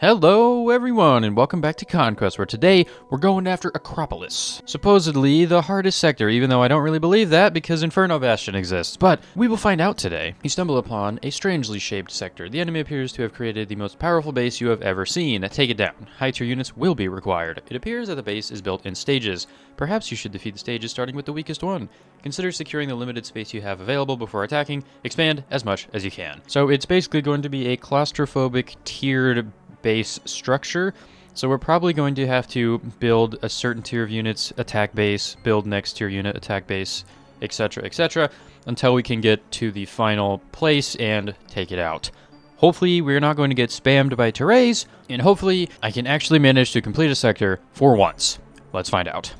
Hello everyone and welcome back to Conquest, where today we're going after Acropolis. Supposedly the hardest sector, even though I don't really believe that because Inferno bastion exists, but we will find out today. You stumble upon a strangely shaped sector. The enemy appears to have created the most powerful base you have ever seen. Take it down. High tier units will be required. It appears that the base is built in stages. Perhaps you should defeat the stages starting with the weakest one. Consider securing the limited space you have available before attacking. Expand as much as you can. So it's basically going to be a claustrophobic tiered base structure, so we're probably going to have to build a certain tier of units, attack base, build next tier unit, attack base, etc., until we can get to the final place and take it out. Hopefully we're not going to get spammed by terrains, and hopefully I can actually manage to complete a sector for once. Let's find out.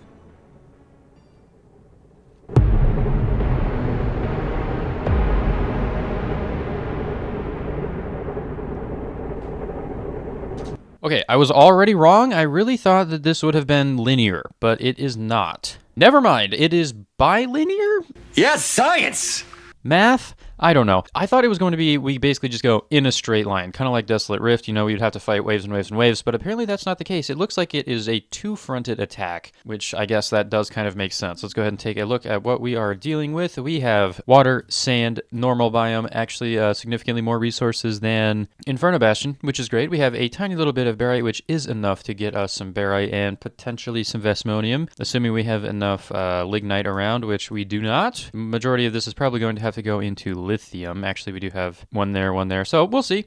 Okay, I was already wrong. I really thought that this would have been linear, but it is not. Never mind, it is bilinear? Yes, science! Math? I don't know. I thought it was going to be, we basically just go in a straight line, kind of like Desolate Rift, you know, we'd have to fight waves and waves and waves, but apparently that's not the case. It looks like it is a two-fronted attack, which I guess that does kind of make sense. Let's go ahead and take a look at what we are dealing with. We have water, sand, normal biome, actually significantly more resources than Inferno Bastion, which is great. We have a tiny little bit of barite, which is enough to get us some barite and potentially some Vesmonium, assuming we have enough lignite around, which we do not. Majority of this is probably going to have to go into lithium. Actually, we do have one there, so we'll see.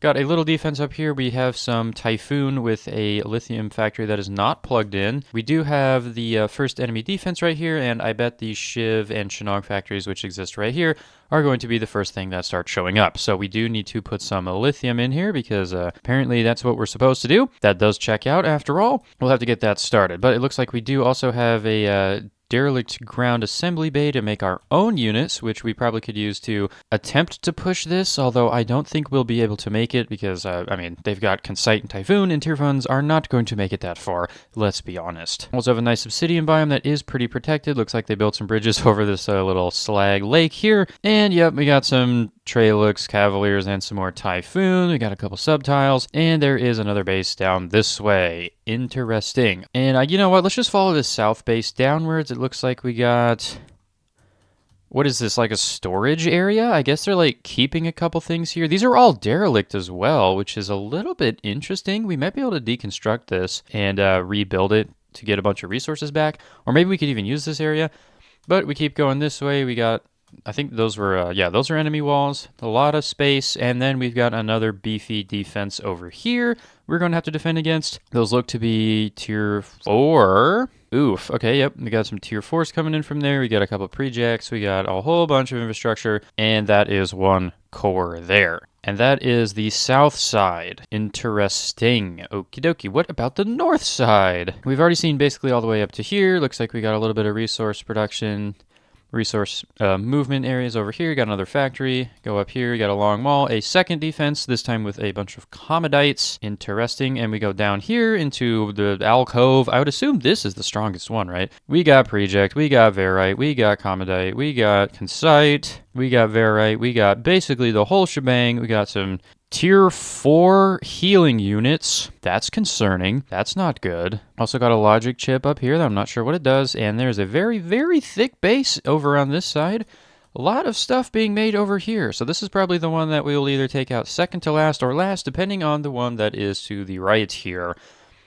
Got a little defense up here. We have some Typhoon with a lithium factory that is not plugged in. We do have the first enemy defense right here, and I bet the Shiv and Chinook factories, which exist right here, are going to be the first thing that starts showing up. So we do need to put some lithium in here because apparently that's what we're supposed to do. That does check out after all. We'll have to get that started. But it looks like we do also have a derelict ground assembly bay to make our own units, which we probably could use to attempt to push this, although I don't think we'll be able to make it because, I mean, they've got Concite and Typhoon, and tier funds are not going to make it that far, let's be honest. Also have a nice obsidian biome that is pretty protected. Looks like they built some bridges over this little slag lake here, and yep, we got some Trailux, Cavaliers, and some more Typhoon. We got a couple subtiles, and there is another base down this way. Interesting. And you know what? Let's just follow this south base downwards. It looks like we got... What is this, like a storage area? I guess they're like keeping a couple things here. These are all derelict as well, which is a little bit interesting. We might be able to deconstruct this and rebuild it to get a bunch of resources back. Or maybe we could even use this area. But we keep going this way. We got... I think those were, yeah, those are enemy walls, a lot of space, and then we've got another beefy defense over here we're going to have to defend against. Those look to be tier 4. Oof, okay, yep, we got some tier 4s coming in from there. We got a couple projects, we got a whole bunch of infrastructure, and that is one core there. And that is the south side. Interesting. Okie dokie. What about the north side? We've already seen basically all the way up to here. Looks like we got a little bit of resource production. Resource movement areas over here. Got another factory. Go up here. Got a long wall. A second defense, this time with a bunch of Commodites. Interesting. And we go down here into the alcove. I would assume this is the strongest one, right? We got Project. We got Verite. We got Commodite. We got Concite. We got Verite. We got basically the whole shebang. We got some tier 4 healing units. That's concerning. That's not good. Also got a logic chip up here that I'm not sure what it does. And there's a very, very thick base over on this side. A lot of stuff being made over here. So this is probably the one that we will either take out second to last or last, depending on the one that is to the right here.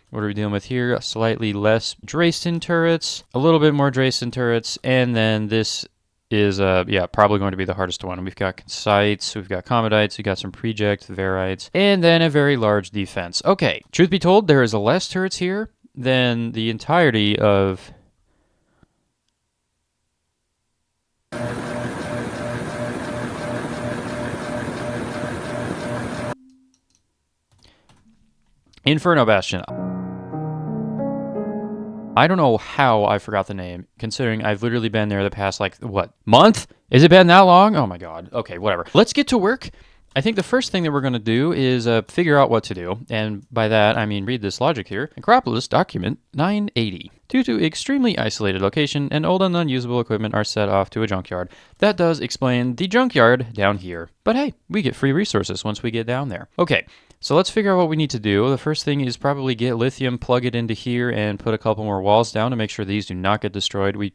What are we dealing with here? Slightly less Drayston turrets. A little bit more Drayston turrets. And then this is, yeah, probably going to be the hardest one. We've got Concites, we've got Commodites, we've got some Project, Verites, and then a very large defense. Okay, truth be told, there is less turrets here than the entirety of... Inferno Bastion. I don't know how I forgot the name, considering I've literally been there the past, like, what, month? Has it been that long? Oh my god. Okay, whatever. Let's get to work. I think the first thing that we're going to do is figure out what to do. And by that, I mean read this logic here. Acropolis document 980. due to extremely isolated location and old and unusable equipment are set off to a junkyard. That does explain the junkyard down here. But hey, we get free resources once we get down there. Okay, so let's figure out what we need to do. The first thing is probably get lithium, plug it into here, and put a couple more walls down to make sure these do not get destroyed. We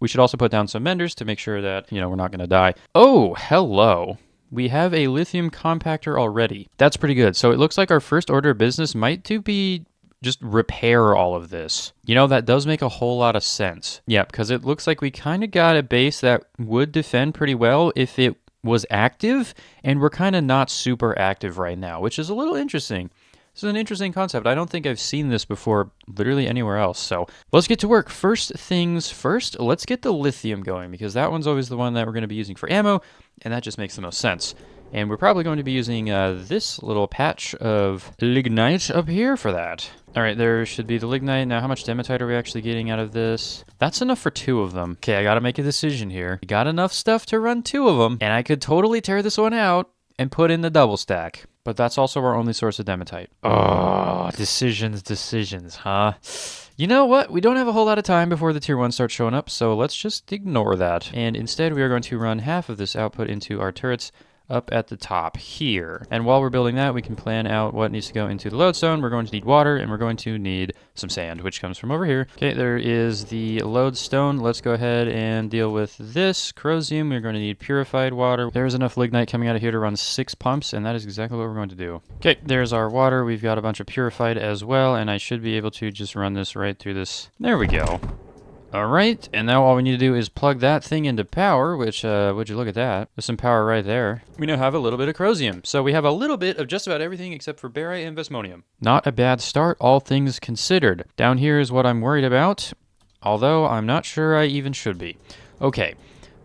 should also put down some menders to make sure that, we're not going to die. Oh, hello. We have a lithium compactor already. That's pretty good. So it looks like our first order of business might be just repair all of this. That does make a whole lot of sense. Yeah, because it looks like we kind of got a base that would defend pretty well if it was active, and we're kind of not super active right now, which is a little interesting. This is an interesting concept. I don't think I've seen this before literally anywhere else. So let's get to work. First things first, let's get the lithium going, because that one's always the one that we're going to be using for ammo, and that just makes the most sense. And we're probably going to be using this little patch of lignite up here for that. All right, there should be the lignite. Now, how much dematite are we actually getting out of this? That's enough for 2 of them. Okay, I got to make a decision here. We got enough stuff to run 2 of them, and I could totally tear this one out and put in the double stack. But that's also our only source of dematite. Oh, decisions, huh? You know what? We don't have a whole lot of time before the tier 1 starts showing up, so let's just ignore that. And instead, we are going to run half of this output into our turrets up at the top here. And while we're building that, we can plan out what needs to go into the lodestone. We're going to need water, and we're going to need some sand, which comes from over here. Okay, there is the lodestone. Let's go ahead and deal with this. Corrosium, we're going to need purified water. There's enough lignite coming out of here to run 6 pumps, and that is exactly what we're going to do. Okay, there's our water. We've got a bunch of purified as well, and I should be able to just run this right through this. There we go. All right, and now all we need to do is plug that thing into power, which, would you look at that? There's some power right there. We now have a little bit of corrosium. So we have a little bit of just about everything except for barite and vismonium. Not a bad start, all things considered. Down here is what I'm worried about, although I'm not sure I even should be. Okay,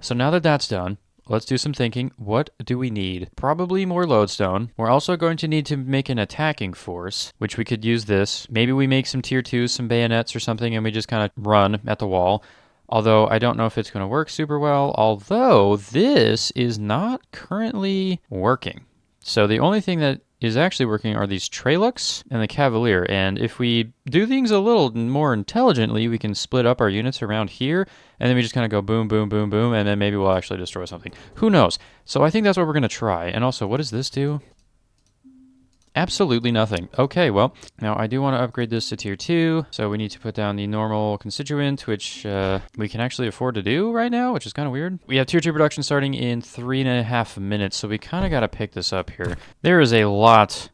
so now that that's done, let's do some thinking. What do we need? Probably more lodestone. We're also going to need to make an attacking force, which we could use this. Maybe we make some tier 2s, some bayonets or something, and we just kind of run at the wall. Although I don't know if it's going to work super well, although this is not currently working. So the only thing that is actually working are these Tralux and the Cavalier. And if we do things a little more intelligently, we can split up our units around here, and then we just kind of go boom, boom, boom, boom, and then maybe we'll actually destroy something. Who knows? So I think that's what we're going to try. And also, what does this do? Absolutely nothing. Okay, well, now I do want to upgrade this to tier 2, so we need to put down the normal constituent, which we can actually afford to do right now, which is kind of weird. We have tier 2 production starting in 3.5 minutes, so we kind of got to pick this up here. There is a lot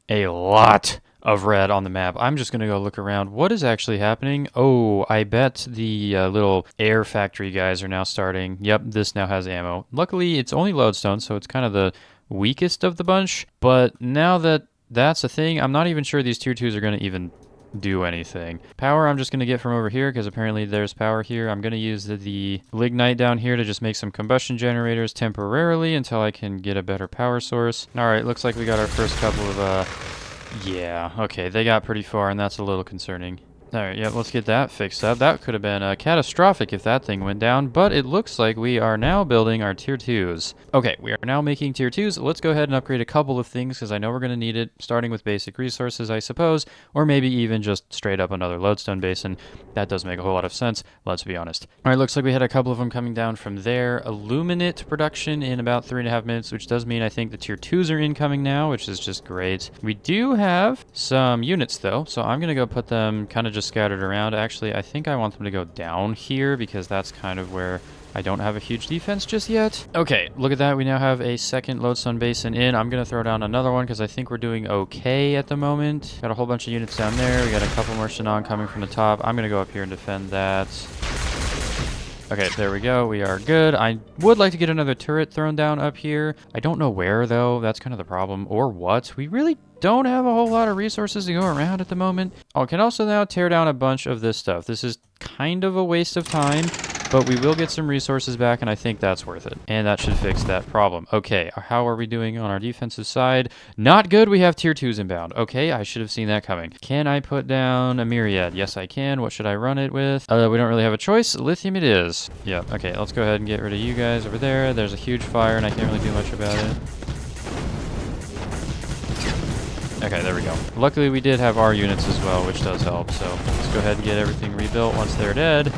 of red on the map. I'm just going to go look around. What is actually happening? Oh, I bet the little air factory guys are now starting. Yep, this now has ammo. Luckily, it's only lodestone, so it's kind of the weakest of the bunch, but now that that's a thing, I'm not even sure these tier 2s are going to even do anything. Power I'm just going to get from over here, because apparently there's power here. I'm going to use the lignite down here to just make some combustion generators temporarily until I can get a better power source. Alright, looks like we got our first couple of, yeah, okay, they got pretty far, and that's a little concerning. Alright, yeah, let's get that fixed up. That could have been catastrophic if that thing went down, but it looks like we are now building our tier 2s. Okay, we are now making tier 2s. Let's go ahead and upgrade a couple of things, because I know we're going to need it, starting with basic resources, I suppose, or maybe even just straight up another lodestone basin. That does make a whole lot of sense, let's be honest. Alright, looks like we had a couple of them coming down from there. Illuminate production in about 3.5 minutes, which does mean I think the tier 2s are incoming now, which is just great. We do have some units, though, so I'm going to go put them kind of just scattered around. Actually, I think I want them to go down here, because that's kind of where I don't have a huge defense just yet. Okay, look at that. We now have a second lodestone basin in. I'm going to throw down another one, because I think we're doing okay at the moment. Got a whole bunch of units down there. We got a couple more Shannon coming from the top. I'm going to go up here and defend that. Okay, there we go. We are good. I would like to get another turret thrown down up here. I don't know where, though. That's kind of the problem. Or what. We really don't have a whole lot of resources to go around at the moment. I can also now tear down a bunch of this stuff. This is kind of a waste of time, but we will get some resources back, and I think that's worth it. And that should fix that problem. Okay, how are we doing on our defensive side? Not good. We have tier 2s inbound. Okay, I should have seen that coming. Can I put down a myriad? Yes, I can. What should I run it with? We don't really have a choice. Lithium it is. Yeah, okay, let's go ahead and get rid of you guys over there. There's a huge fire, and I can't really do much about it. Okay, there we go. Luckily, we did have our units as well, which does help. So let's go ahead and get everything rebuilt once they're dead.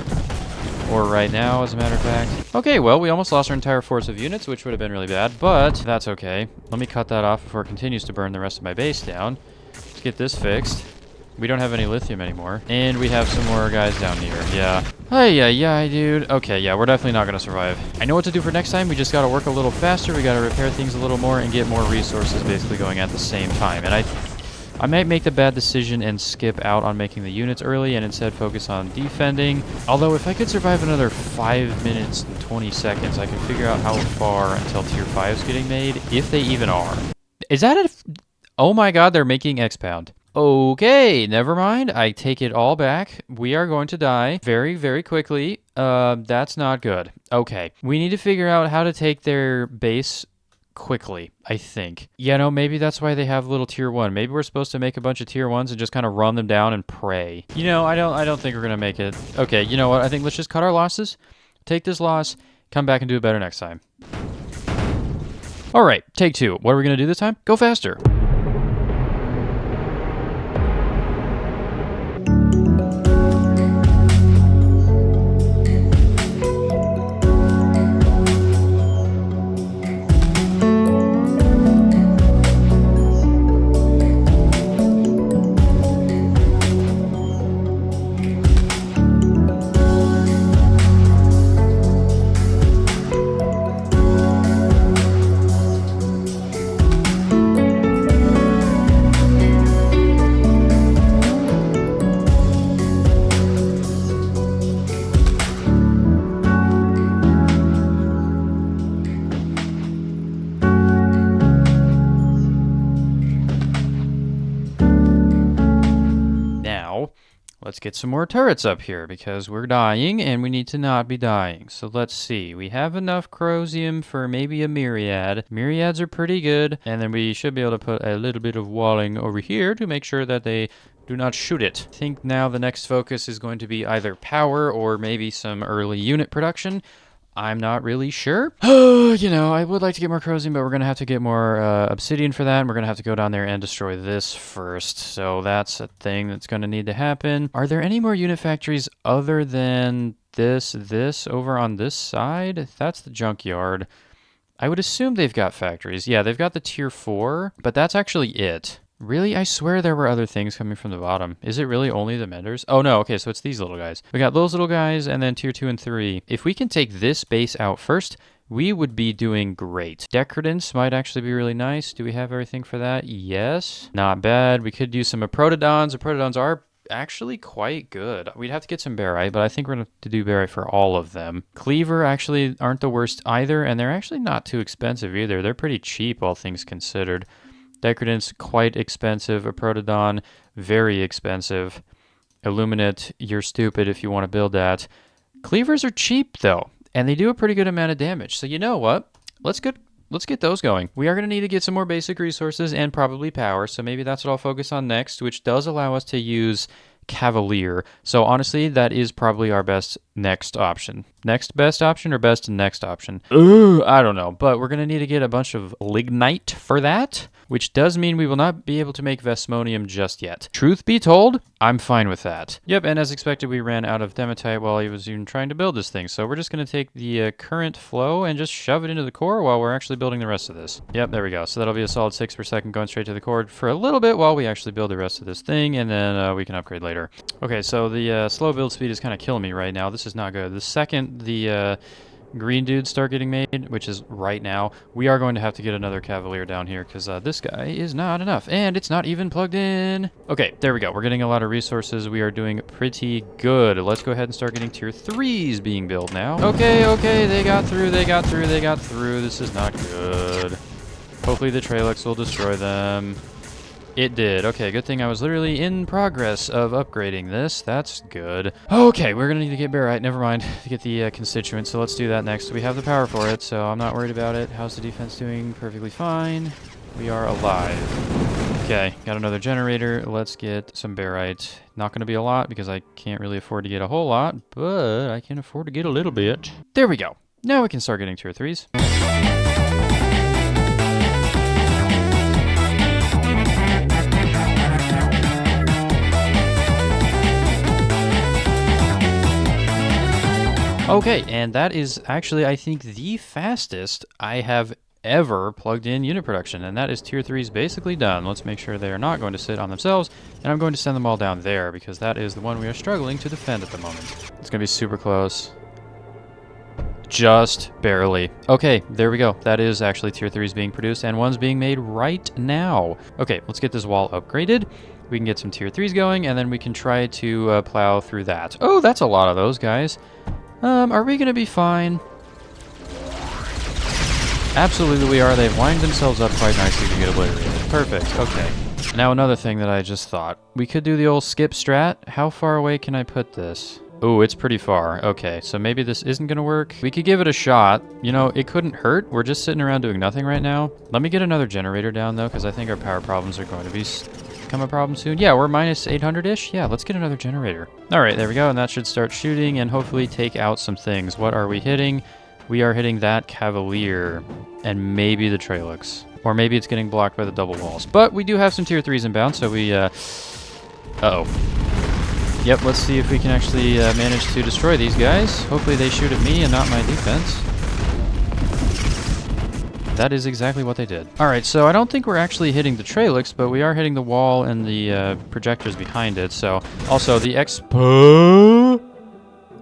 Or right now, as a matter of fact. Okay, well, we almost lost our entire force of units, which would have been really bad, but that's okay. Let me cut that off before it continues to burn the rest of my base down. Let's get this fixed. We don't have any lithium anymore. And we have some more guys down here. Yeah. Ay, dude. Okay, yeah, we're definitely not going to survive. I know what to do for next time. We just got to work a little faster. We got to repair things a little more and get more resources basically going at the same time. And I might make the bad decision and skip out on making the units early and instead focus on defending. Although if I could survive another 5 minutes and 20 seconds, I can figure out how far until tier 5 is getting made, if they even are. Is that oh my god, they're making expound. Okay, never mind. I take it all back. We are going to die very, very quickly. That's not good. Okay, we need to figure out how to take their base quickly, I think. You know, maybe that's why they have little tier 1. Maybe we're supposed to make a bunch of tier 1s and just kind of run them down and pray. You know, I don't think we're going to make it. Okay, you know what? I think let's just cut our losses. Take this loss, come back and do it better next time. All right, take 2. What are we going to do this time? Go faster. Let's get some more turrets up here because we're dying and we need to not be dying. So let's see. We have enough chromium for maybe a myriad. Myriads are pretty good. And then we should be able to put a little bit of walling over here to make sure that they do not shoot it. I think now the next focus is going to be either power or maybe some early unit production. I'm not really sure. You know, I would like to get more chromium, but we're going to have to get more obsidian for that. And we're going to have to go down there and destroy this first. So that's a thing that's going to need to happen. Are there any more unit factories other than this over on this side? That's the junkyard. I would assume they've got factories. Yeah, they've got the tier 4, but that's actually it. Really? I swear there were other things coming from the bottom. Is it really only the menders? Oh no, okay, so it's these little guys. We got those little guys and then tier 2 and 3. If we can take this base out first, we would be doing great. Decadence might actually be really nice. Do we have everything for that? Yes. Not bad. We could use some protodons. The protodons are actually quite good. We'd have to get some barite, but I think we're going to do barite for all of them. Cleaver actually aren't the worst either, and they're actually not too expensive either. They're pretty cheap, all things considered. Decadence, quite expensive. A protodon, very expensive. Illuminate, you're stupid if you want to build that. Cleavers are cheap, though, and they do a pretty good amount of damage. So you know what? Let's get those going. We are going to need to get some more basic resources and probably power, so maybe that's what I'll focus on next, which does allow us to use Cavalier. So honestly, that is probably our best next option. Next best option or best next option? I don't know, but we're going to need to get a bunch of lignite for that, which does mean we will not be able to make Vesmonium just yet. Truth be told, I'm fine with that. Yep, and as expected, we ran out of Dematite while he was even trying to build this thing, so we're just going to take the current flow and just shove it into the core while we're actually building the rest of this. Yep, there we go. So that'll be a solid 6 per second going straight to the core for a little bit while we actually build the rest of this thing, and then we can upgrade later. Okay, so the slow build speed is kind of killing me right now. This is not good. The second the green dudes start getting made, which is right now, we are going to have to get another Cavalier down here because this guy is not enough, and it's not even plugged in. Okay, there we go. We're getting a lot of resources. We are doing pretty good. Let's go ahead and start getting tier 3s being built now. Okay, they got through. This is not good. Hopefully the Tralex will destroy them. It did. Okay, good thing I was literally in progress of upgrading this. That's good. Okay, we're going to need to get barite. Never mind. To get the constituent, so let's do that next. We have the power for it, so I'm not worried about it. How's the defense doing? Perfectly fine. We are alive. Okay, got another generator. Let's get some barite. Not going to be a lot because I can't really afford to get a whole lot, but I can afford to get a little bit. There we go. Now we can start getting tier 3s. Okay, and that is actually, I think, the fastest I have ever plugged in unit production, and that is tier 3's basically done. Let's make sure they are not going to sit on themselves, and I'm going to send them all down there because that is the one we are struggling to defend at the moment. It's going to be super close. Just barely. Okay, there we go. That is actually tier 3's being produced, and one's being made right now. Okay, let's get this wall upgraded. We can get some tier 3's going, and then we can try to plow through that. Oh, that's a lot of those guys. Are we going to be fine? Absolutely we are. They've lined themselves up quite nicely to get obliterated. Perfect. Okay. Now another thing that I just thought. We could do the old skip strat. How far away can I put this? Oh, it's pretty far. Okay, so maybe this isn't going to work. We could give it a shot. You know, it couldn't hurt. We're just sitting around doing nothing right now. Let me get another generator down, though, because I think our power problems are going to become a problem soon. Yeah, we're minus 800-ish. Yeah, let's get another generator. All right, there we go, and that should start shooting and hopefully take out some things. What are we hitting? We are hitting that Cavalier and maybe the Tralix. Or maybe it's getting blocked by the double walls. But we do have some tier 3's inbound, so we, uh-oh. Yep, let's see if we can actually manage to destroy these guys. Hopefully they shoot at me and not my defense. That is exactly what they did. Alright, so I don't think we're actually hitting the Tralix, but we are hitting the wall and the projectors behind it, so... Also, the expo...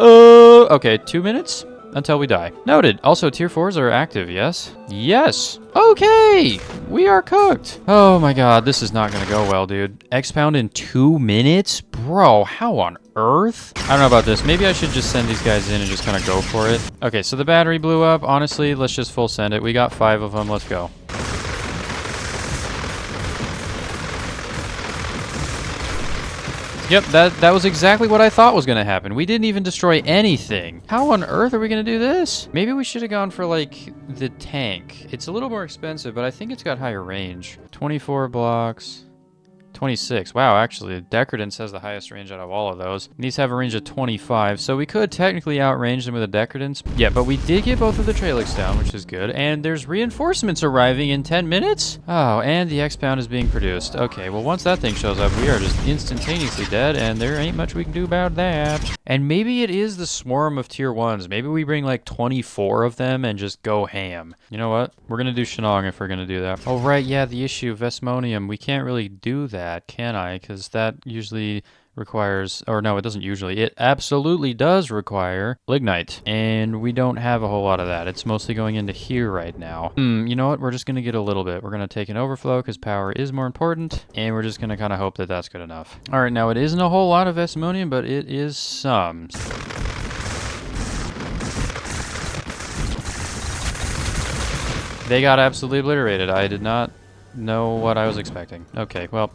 okay, 2 minutes? Until we die. Noted. Also, tier 4's are active, yes? Yes! Okay! We are cooked! Oh my god, this is not gonna go well, dude. Expound in 2 minutes? Bro, how on earth? I don't know about this. Maybe I should just send these guys in and just kind of go for it. Okay, so the battery blew up. Honestly, let's just full send it. We got 5 of them. Let's go. Yep, that was exactly what I thought was going to happen. We didn't even destroy anything. How on earth are we going to do this? Maybe we should have gone for, like, the tank. It's a little more expensive, but I think it's got higher range. 24 blocks. 26. Wow, actually, Decadence has the highest range out of all of those. And these have a range of 25, so we could technically outrange them with a Decadence. Yeah, but we did get both of the Tralix down, which is good. And there's reinforcements arriving in 10 minutes? Oh, and the Expound is being produced. Okay, well, once that thing shows up, we are just instantaneously dead, and there ain't much we can do about that. And maybe it is the swarm of tier 1s. Maybe we bring like 24 of them and just go ham. You know what? We're gonna do Shenong if we're gonna do that. Oh, right, yeah, the issue of Vesmonium. We can't really do that, can I? Because that usually requires, or no, it doesn't usually. It absolutely does require Lignite, and we don't have a whole lot of that. It's mostly going into here right now. You know what? We're just going to get a little bit. We're going to take an overflow because power is more important, and we're just going to kind of hope that that's good enough. All right, now it isn't a whole lot of Vesmonium, but it is some. They got absolutely obliterated. I did not know what I was expecting. Okay, well...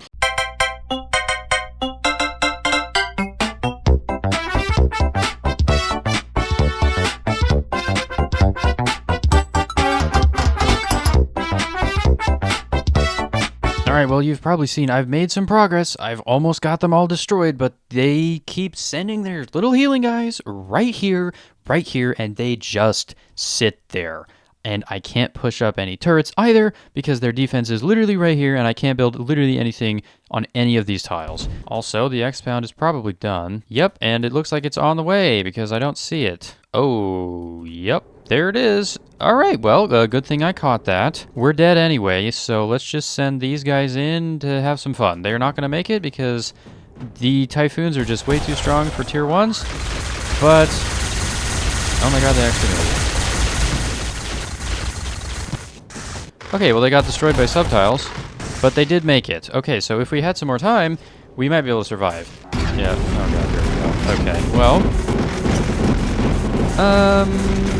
Alright, well, you've probably seen I've made some progress. I've almost got them all destroyed, but they keep sending their little healing guys right here, and they just sit there. And I can't push up any turrets either because their defense is literally right here, and I can't build literally anything on any of these tiles. Also, the Expound is probably done. Yep, and it looks like it's on the way because I don't see it. Oh, yep. There it is. All right, well, good thing I caught that. We're dead anyway, so let's just send these guys in to have some fun. They're not going to make it because the Typhoons are just way too strong for tier 1s, but... Oh my god, they actually made it. Okay, well, they got destroyed by subtiles, but they did make it. Okay, so if we had some more time, we might be able to survive. Yeah, oh god, here we go. Okay, well...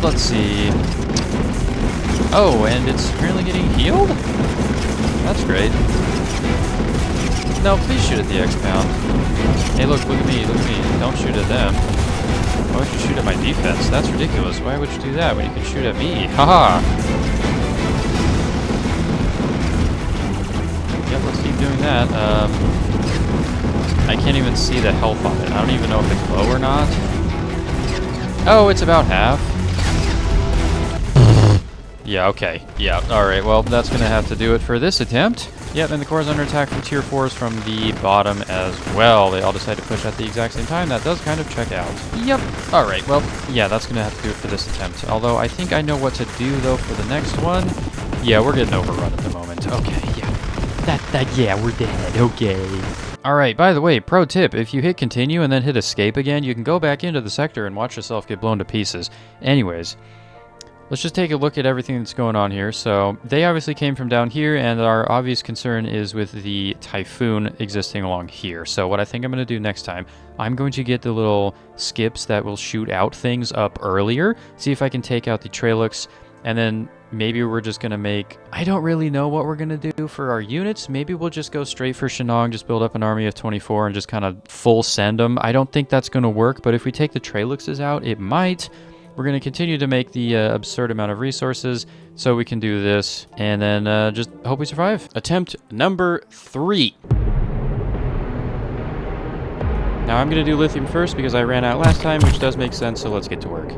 let's see. Oh, and it's apparently getting healed? That's great. No, please shoot at the Expound. Hey, look at me, Don't shoot at them. Why would you shoot at my defense? That's ridiculous. Why would you do that when you can shoot at me? Haha! Yep, let's keep doing that. I can't even see the health on it. I don't even know if it's low or not. Oh, it's about half. Yeah, okay. Yeah, alright, well, that's gonna have to do it for this attempt. Yep, and the core is under attack from tier 4s from the bottom as well. They all decide to push at the exact same time. That does kind of check out. Yep. All right, well, yeah, that's going to have to do it for this attempt. Although I think I know what to do, though, for the next one. Yeah, we're getting overrun at the moment. Okay, yeah. Yeah, we're dead. Okay. All right, by the way, pro tip, if you hit continue and then hit escape again, you can go back into the sector and watch yourself get blown to pieces. Anyways, let's just take a look at everything that's going on here. So they obviously came from down here, and our obvious concern is with the Typhoon existing along here. So what I think I'm going to do next time, I'm going to get the little skips that will shoot out things up earlier, see if I can take out the Trailux, and then maybe we're just going to make... I don't really know what we're going to do for our units. Maybe we'll just go straight for Shenong, just build up an army of 24 and just kind of full send them. I don't think that's going to work, but if we take the Traluxes out, it might. We're going to continue to make the absurd amount of resources so we can do this, and then just hope we survive. Attempt number 3. Now I'm going to do lithium first because I ran out last time, which does make sense, so let's get to work.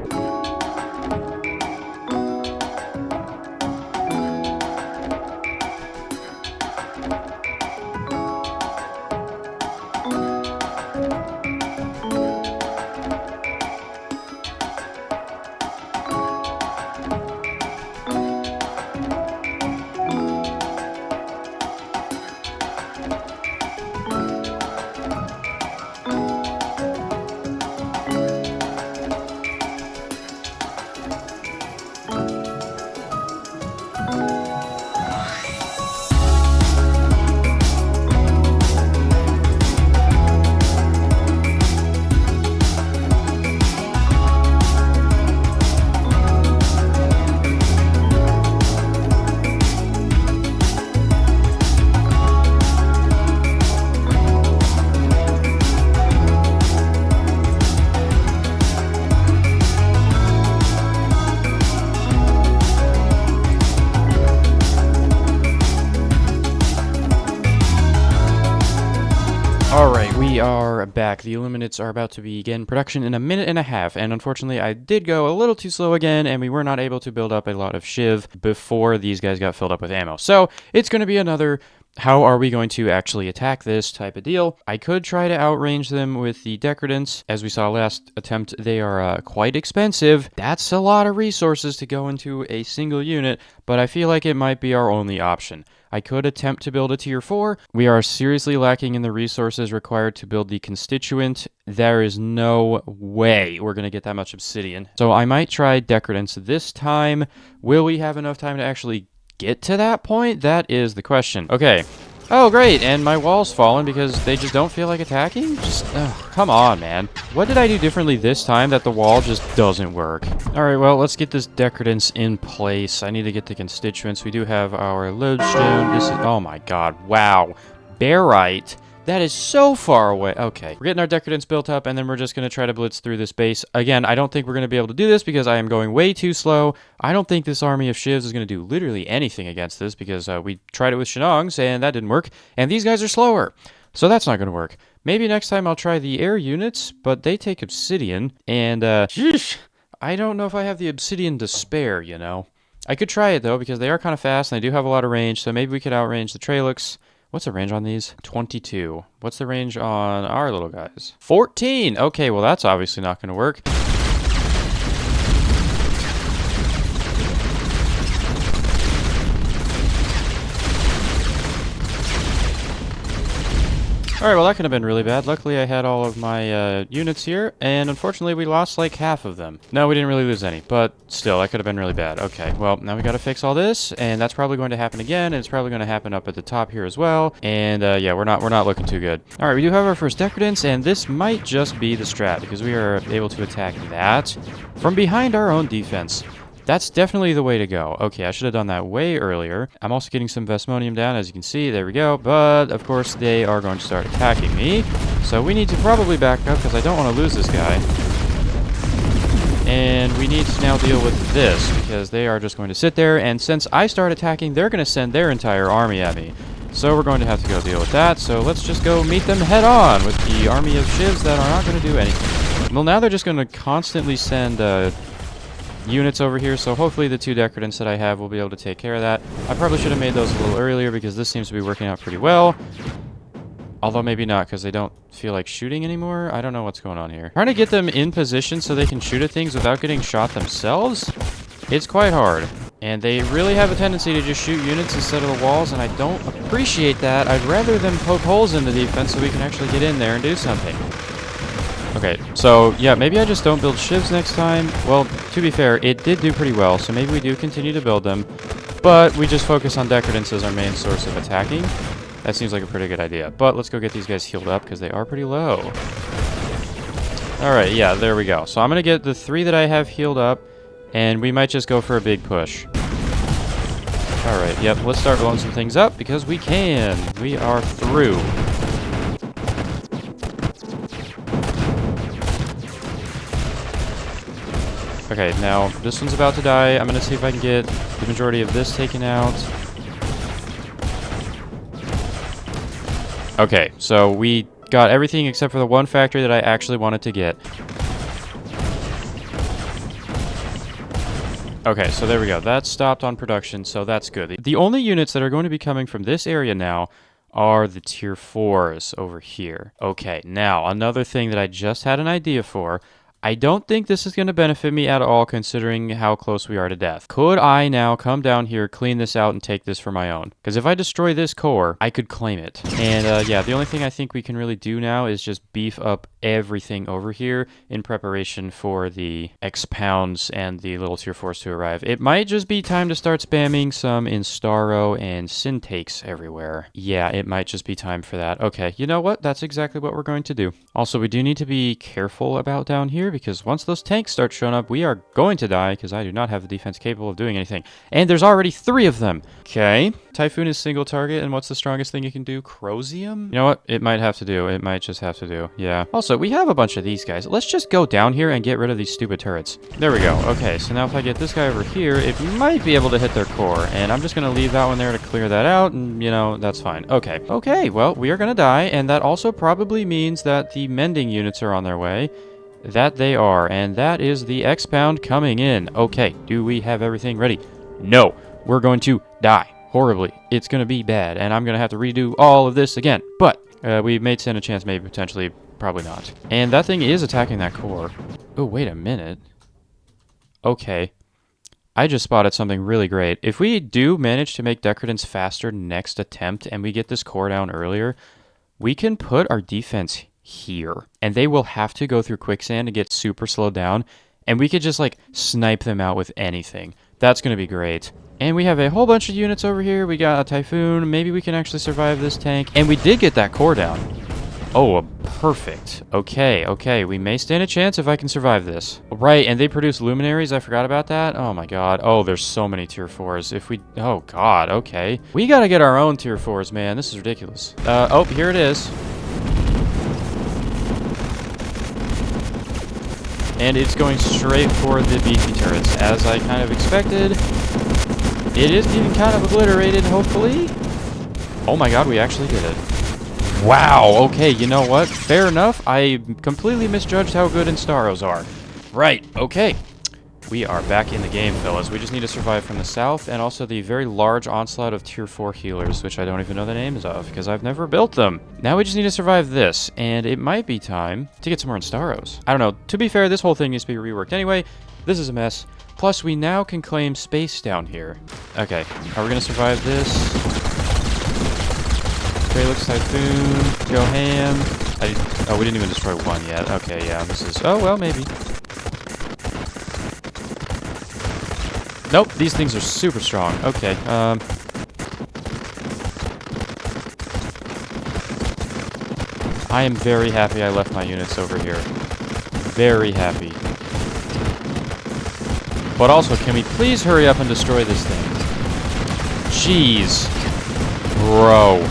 Alright, we are back. The Illuminates are about to begin production in a minute and a half, and unfortunately I did go a little too slow again, and we were not able to build up a lot of Shiv before these guys got filled up with ammo. So, it's going to be another, how are we going to actually attack this type of deal? I could try to outrange them with the Decadence. As we saw last attempt, they are quite expensive. That's a lot of resources to go into a single unit, but I feel like it might be our only option. I could attempt to build a tier 4. We are seriously lacking in the resources required to build the constituent. There is no way we're going to get that much obsidian. So I might try Decadence this time. Will we have enough time to actually get to that point? That is the question. Okay. Oh, great, and my wall's fallen because they just don't feel like attacking? Just, come on, man. What did I do differently this time that the wall just doesn't work? Alright, well, let's get this Decadence in place. I need to get the constituents. We do have our lodestone. This is, oh my god, wow. Barite. That is so far away. Okay, we're getting our Decadence built up, and then we're just going to try to blitz through this base. Again, I don't think we're going to be able to do this because I am going way too slow. I don't think this army of Shivs is going to do literally anything against this because we tried it with Shenongs, and that didn't work. And these guys are slower, so that's not going to work. Maybe next time I'll try the air units, but they take obsidian, and I don't know if I have the obsidian to spare, you know. I could try it, though, because they are kind of fast, and they do have a lot of range, so maybe we could outrange the Trailux. What's the range on these? 22. What's the range on our little guys? 14! Okay, well that's obviously not going to work. Alright, well that could have been really bad. Luckily I had all of my units here, and unfortunately we lost like half of them. No, we didn't really lose any, but still, that could have been really bad. Okay, well, now we gotta fix all this, and that's probably going to happen again, and it's probably going to happen up at the top here as well, and yeah, we're not looking too good. Alright, we do have our first Decadence, and this might just be the strat, because we are able to attack that from behind our own defense. That's definitely the way to go. Okay, I should have done that way earlier. I'm also getting some Vesmonium down, as you can see. There we go. But, of course, they are going to start attacking me. So we need to probably back up, because I don't want to lose this guy. And we need to now deal with this, because they are just going to sit there. And since I start attacking, they're going to send their entire army at me. So we're going to have to go deal with that. So let's just go meet them head on with the army of Shivs that are not going to do anything. Well, now they're just going to constantly send... units over here, so hopefully the 2 decadents that I have will be able to take care of that. I probably should have made those a little earlier because this seems to be working out pretty well. Although maybe not, because they don't feel like shooting anymore. I don't know what's going on here. Trying to get them in position so they can shoot at things without getting shot themselves, it's quite hard. And they really have a tendency to just shoot units instead of the walls, and I don't appreciate that. I'd rather them poke holes in the defense so we can actually get in there and do something. Okay, so yeah, maybe I just don't build shivs next time. Well, to be fair, it did do pretty well, so maybe we do continue to build them. But we just focus on decadence as our main source of attacking. That seems like a pretty good idea. But let's go get these guys healed up because they are pretty low. Alright, yeah, there we go. So I'm going to get the 3 that I have healed up, and we might just go for a big push. Alright, yep, let's start blowing some things up because we can. We are through. Okay, now this one's about to die. I'm going to see if I can get the majority of this taken out. Okay, so we got everything except for the one factory that I actually wanted to get. Okay, so there we go. That stopped on production, so that's good. The only units that are going to be coming from this area now are the tier 4s over here. Okay, now another thing that I just had an idea for. I don't think this is going to benefit me at all considering how close we are to death. Could I now come down here, clean this out, and take this for my own? Because if I destroy this core, I could claim it. And yeah, the only thing I think we can really do now is just beef up everything over here in preparation for the expounds and the little tier 4s to arrive. It might just be time to start spamming some Instaro and Syntakes everywhere. Yeah, it might just be time for that. Okay, you know what? That's exactly what we're going to do. Also, we do need to be careful about down here because once those tanks start showing up, we are going to die because I do not have the defense capable of doing anything. And there's already 3 of them. Okay. Typhoon is single target, and what's the strongest thing you can do? Crosium? You know what? It might have to do. It might just have to do. Yeah. Also, we have a bunch of these guys. Let's just go down here and get rid of these stupid turrets. There we go. Okay, so now if I get this guy over here, it might be able to hit their core, and I'm just going to leave that one there to clear that out, and, you know, that's fine. Okay. Okay, well, we are going to die, and that also probably means that the mending units are on their way. That they are, and that is the expound coming in. Okay, do we have everything ready? No, we're going to die horribly. It's going to be bad, and I'm going to have to redo all of this again. But we may stand a chance, maybe, potentially, probably not. And that thing is attacking that core. Oh, wait a minute. Okay. I just spotted something really great. If we do manage to make decadence faster next attempt, and we get this core down earlier, we can put our defense here, and they will have to go through quicksand to get super slowed down, and we could just like snipe them out with anything. That's going to be great. And we have a whole bunch of units over here. We got a Typhoon. Maybe we can actually survive this tank. And we did get that core down. Oh, perfect. Okay, okay. We may stand a chance if I can survive this. Right, and they produce luminaries. I forgot about that. Oh my god. Oh, there's so many tier 4s. If we... Oh god, okay. We gotta get our own tier 4s, man. This is ridiculous. Oh, here it is. And it's going straight for the beefy turrets, as I kind of expected. It is getting kind of obliterated, hopefully. Oh my god, we actually did it. Wow, okay, you know what? Fair enough. I completely misjudged how good Instaros are. Right, okay. We are back in the game, fellas. We just need to survive from the south, and also the very large onslaught of tier 4 healers, which I don't even know the names of, because I've never built them. Now we just need to survive this, and it might be time to get some more Instaros. I don't know. To be fair, this whole thing needs to be reworked anyway. This is a mess. Plus, we now can claim space down here. Okay, are we going to survive this? Tralix Typhoon, go ham. Oh, we didn't even destroy one yet. Okay, yeah, this is... Oh, well, maybe. Nope, these things are super strong. Okay, I am very happy I left my units over here. Very happy. But also, can we please hurry up and destroy this thing? Jeez. Bro.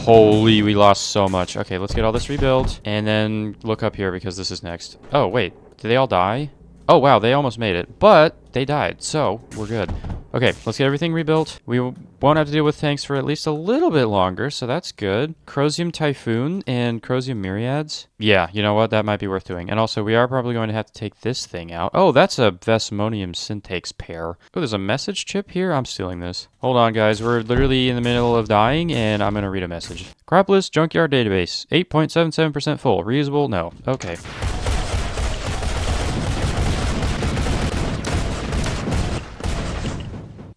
Holy, we lost so much. Okay, let's get all this rebuilt, and then look up here because this is next. Oh, wait. Did they all die? Oh, wow, they almost made it, but they died, so we're good. Okay, let's get everything rebuilt. We won't have to deal with tanks for at least a little bit longer, so that's good. Crosium Typhoon and Crosium Myriads. Yeah, you know what? That might be worth doing. And also, we are probably going to have to take this thing out. Oh, that's a Vesmonium Syntax pair. Oh, there's a message chip here? I'm stealing this. Hold on, guys. We're literally in the middle of dying, and I'm going to read a message. Acropolis Junkyard Database. 8.77% full. Reusable? No. Okay.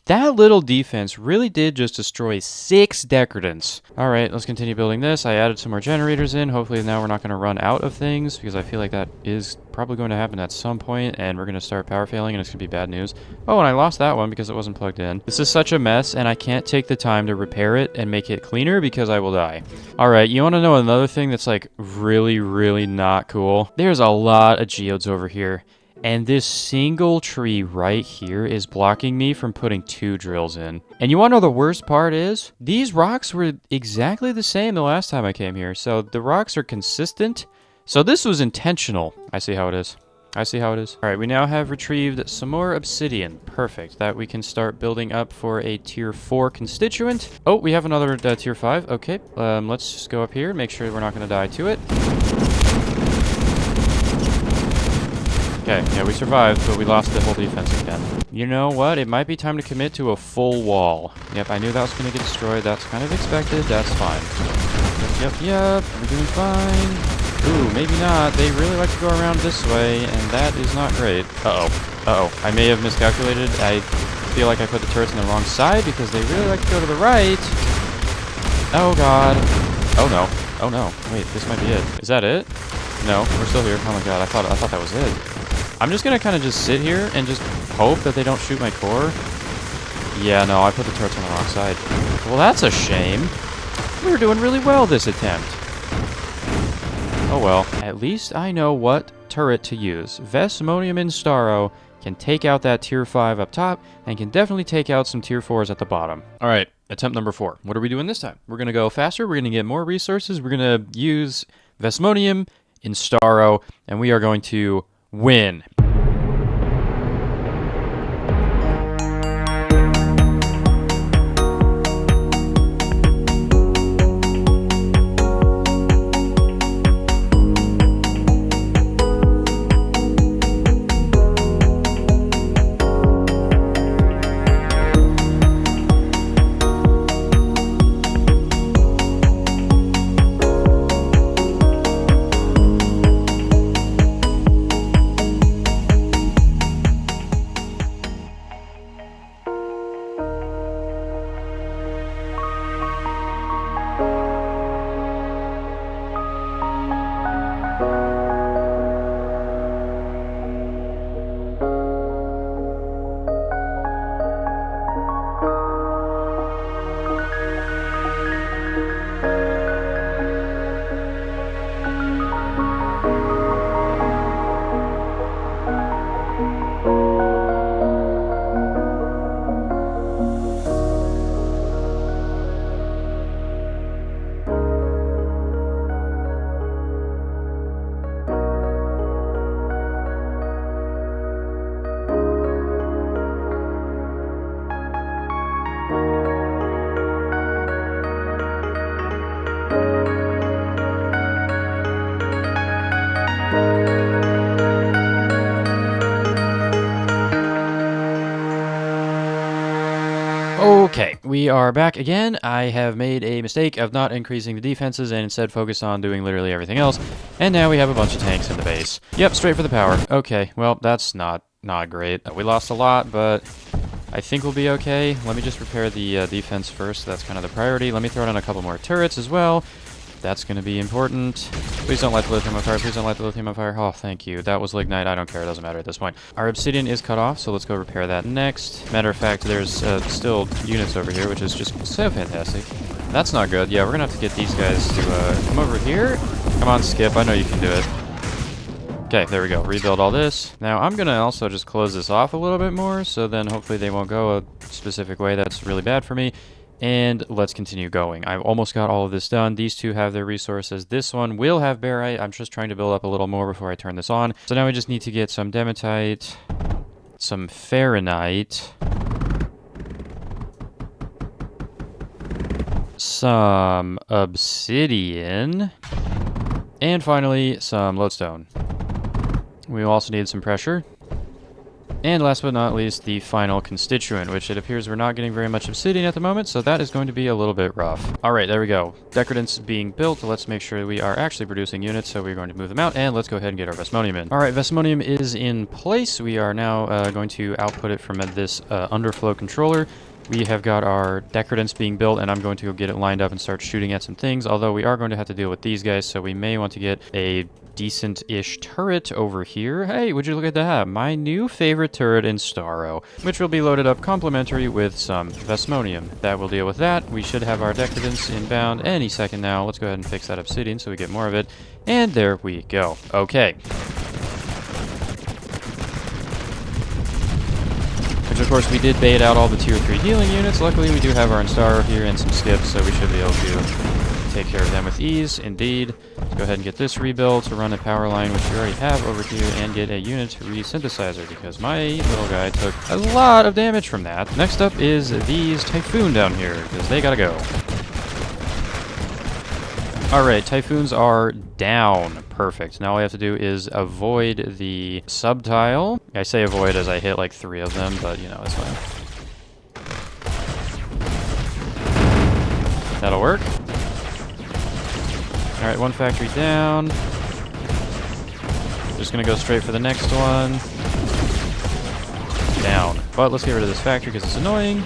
That little defense really did just destroy 6 Decadence. All right, let's continue building this. I added some more generators in. Hopefully now we're not going to run out of things, because I feel like that is probably going to happen at some point, and we're going to start power failing, and it's going to be bad news. Oh, and I lost that one because it wasn't plugged in. This is such a mess, and I can't take the time to repair it and make it cleaner because I will die. All right, you want to know another thing that's like really, really not cool? There's a lot of geodes over here. And this single tree right here is blocking me from putting 2 drills in. And you want to know the worst part is? These rocks were exactly the same the last time I came here. So the rocks are consistent. So this was intentional. I see how it is. I see how it is. All right, we now have retrieved some more obsidian. Perfect. That we can start building up for a tier 4 constituent. Oh, we have another tier 5. Okay, let's just go up here and make sure we're not going to die to it. Okay, yeah, we survived, but we lost the whole defense again. You know what? It might be time to commit to a full wall. Yep, I knew that was going to get destroyed. That's kind of expected. That's fine. Yep. We're doing fine. Ooh, maybe not. They really like to go around this way, and that is not great. Uh-oh. I may have miscalculated. I feel like I put the turrets on the wrong side because they really like to go to the right. Oh, God. Oh, no. Wait, this might be it. Is that it? No, we're still here. Oh, my God. I thought that was it. I'm just gonna kind of just sit here and just hope that they don't shoot my core. Yeah, no, I put the turrets on the wrong side. Well, that's a shame. We were doing really well this attempt. Oh well, at least I know what turret to use. Vesmonium Instaro can take out that tier 5 up top and can definitely take out some tier 4s at the bottom. All right, attempt number 4. What are we doing this time? We're gonna go faster, we're gonna get more resources, we're gonna use Vesmonium Instaro, and we are going to win. Okay, we are back again. I have made a mistake of not increasing the defenses and instead focused on doing literally everything else. And now we have a bunch of tanks in the base. Yep, straight for the power. Okay, well, that's not great. We lost a lot, but I think we'll be okay. Let me just repair the defense first. That's kind of the priority. Let me throw down a couple more turrets as well. That's going to be important. Please don't light the lithium on fire. Please don't light the lithium on fire. Oh, thank you. That was lignite. I don't care. It doesn't matter at this point. Our obsidian is cut off, so let's go repair that next. Matter of fact, there's still units over here, which is just so fantastic. That's not good. Yeah, we're going to have to get these guys to come over here. Come on, Skip. I know you can do it. Okay, there we go. Rebuild all this. Now, I'm going to also just close this off a little bit more, so then hopefully they won't go a specific way that's really bad for me. And let's continue going. I've almost got all of this done. These two have their resources. This one will have barite. I'm just trying to build up a little more before I turn this on. So now we just need to get some dematite, some ferronite, some obsidian, and finally some lodestone. We also need some pressure. And last but not least, the final constituent, which it appears we're not getting very much obsidian at the moment, so that is going to be a little bit rough. Alright, there we go. Decadence being built. Let's make sure we are actually producing units, so we're going to move them out, and let's go ahead and get our Vesmonium in. Alright, Vesmonium is in place. We are now going to output it from this underflow controller. We have got our Decadence being built, and I'm going to go get it lined up and start shooting at some things, although we are going to have to deal with these guys, so we may want to get a decent-ish turret over here. Hey, would you look at that? My new favorite turret in Starro, which will be loaded up complimentary with some Vesmonium. That will deal with that. We should have our Decadence inbound any second now. Let's go ahead and fix that obsidian so we get more of it. And there we go. Okay. Which, of course, we did bait out all the tier 3 healing units. Luckily, we do have our Instaro here and some skips, so we should be able to take care of them with ease. Indeed. Let's go ahead and get this rebuilt to run a power line, which we already have over here, and get a unit resynthesizer, because my little guy took a lot of damage from that. Next up is these Typhoon down here, because they gotta go. Alright, Typhoons are down. Perfect. Now all we have to do is avoid the subtile. I say avoid as I hit like 3 of them, but you know, it's fine. That'll work. Alright, one factory down. Just gonna go straight for the next one. Down. But let's get rid of this factory because it's annoying.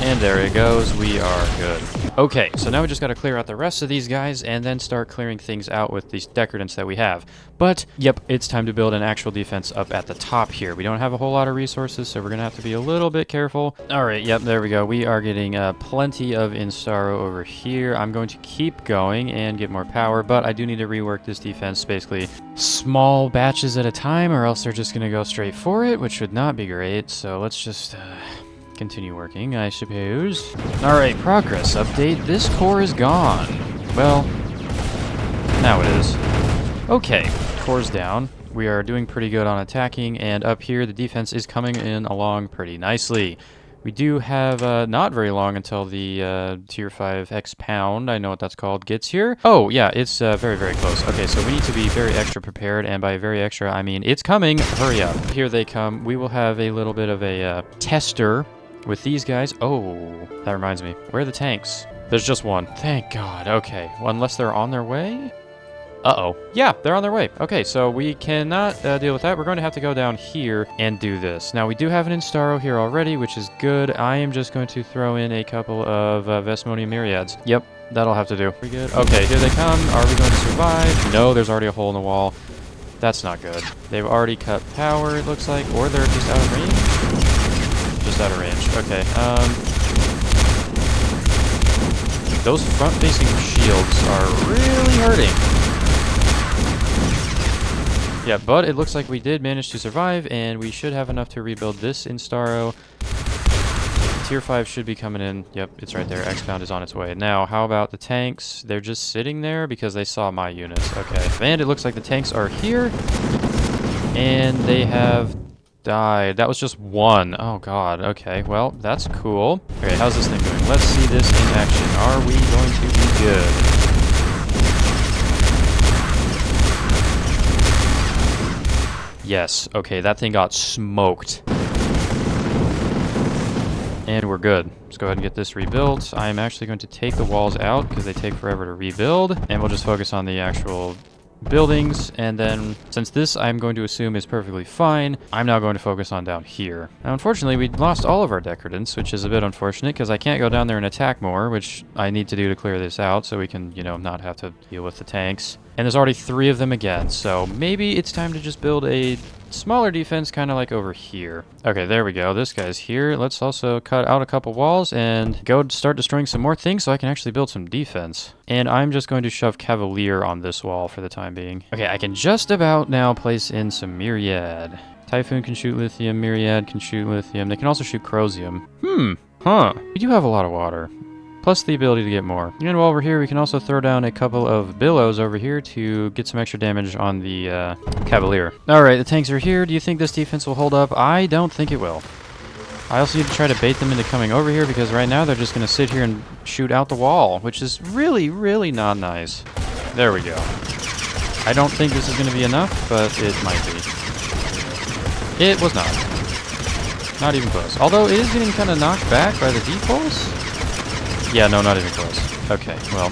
And there it goes. We are good. Okay, so now we just got to clear out the rest of these guys and then start clearing things out with these decadents that we have. But, yep, it's time to build an actual defense up at the top here. We don't have a whole lot of resources, so we're going to have to be a little bit careful. Alright, yep, there we go. We are getting plenty of Instaro over here. I'm going to keep going and get more power, but I do need to rework this defense basically small batches at a time, or else they're just going to go straight for it, which would not be great. So let's just continue working, I suppose. Alright, progress update. This core is gone. Well, now it is. Okay, core's down. We are doing pretty good on attacking, and up here the defense is coming in along pretty nicely. We do have not very long until the tier 5 X pound, I know what that's called, gets here. Oh, yeah, it's very, very close. Okay, so we need to be very extra prepared, and by very extra, I mean it's coming. Hurry up. Here they come. We will have a little bit of a tester with these guys. Oh, that reminds me. Where are the tanks? There's just one. Thank God. Okay. Well, unless they're on their way? Uh-oh. Yeah, they're on their way. Okay, so we cannot deal with that. We're going to have to go down here and do this. Now, we do have an Instaro here already, which is good. I am just going to throw in a couple of Vesmonium Myriads. Yep, that'll have to do. We good? Okay, here they come. Are we going to survive? No, there's already a hole in the wall. That's not good. They've already cut power, it looks like, or they're just out of range. Just out of range. Okay. Those front-facing shields are really hurting. Yeah, but it looks like we did manage to survive, and we should have enough to rebuild this Instaro. Tier 5 should be coming in. Yep, it's right there. X-Pound is on its way. Now, how about the tanks? They're just sitting there because they saw my units. Okay. And it looks like the tanks are here, and they have died. That was just one. Oh god. Okay, well, that's cool. Okay, how's this thing doing? Let's see this in action. Are we going to be good? Yes. Okay, that thing got smoked. And we're good. Let's go ahead and get this rebuilt. I'm actually going to take the walls out because they take forever to rebuild. And we'll just focus on the actual buildings, and then since this I'm going to assume is perfectly fine, I'm now going to focus on down here. Now unfortunately we lost all of our decadence, which is a bit unfortunate because I can't go down there and attack more, which I need to do to clear this out so we can, you know, not have to deal with the tanks. And there's already 3 of them again, so maybe it's time to just build a smaller defense, kind of like over here. Okay, there we go. This guy's here. Let's also cut out a couple walls and go start destroying some more things so I can actually build some defense. And I'm just going to shove Cavalier on this wall for the time being. Okay, I can just about now place in some Myriad. Typhoon can shoot lithium, Myriad can shoot lithium. They can also shoot Crosium. We do have a lot of water. Plus the ability to get more. And while we're here, we can also throw down a couple of billows over here to get some extra damage on the Cavalier. Alright, the tanks are here. Do you think this defense will hold up? I don't think it will. I also need to try to bait them into coming over here because right now they're just going to sit here and shoot out the wall, which is really, really not nice. There we go. I don't think this is going to be enough, but it might be. It was not. Not even close. Although it is getting kind of knocked back by the defaults. Yeah, no, not even close. Okay, well,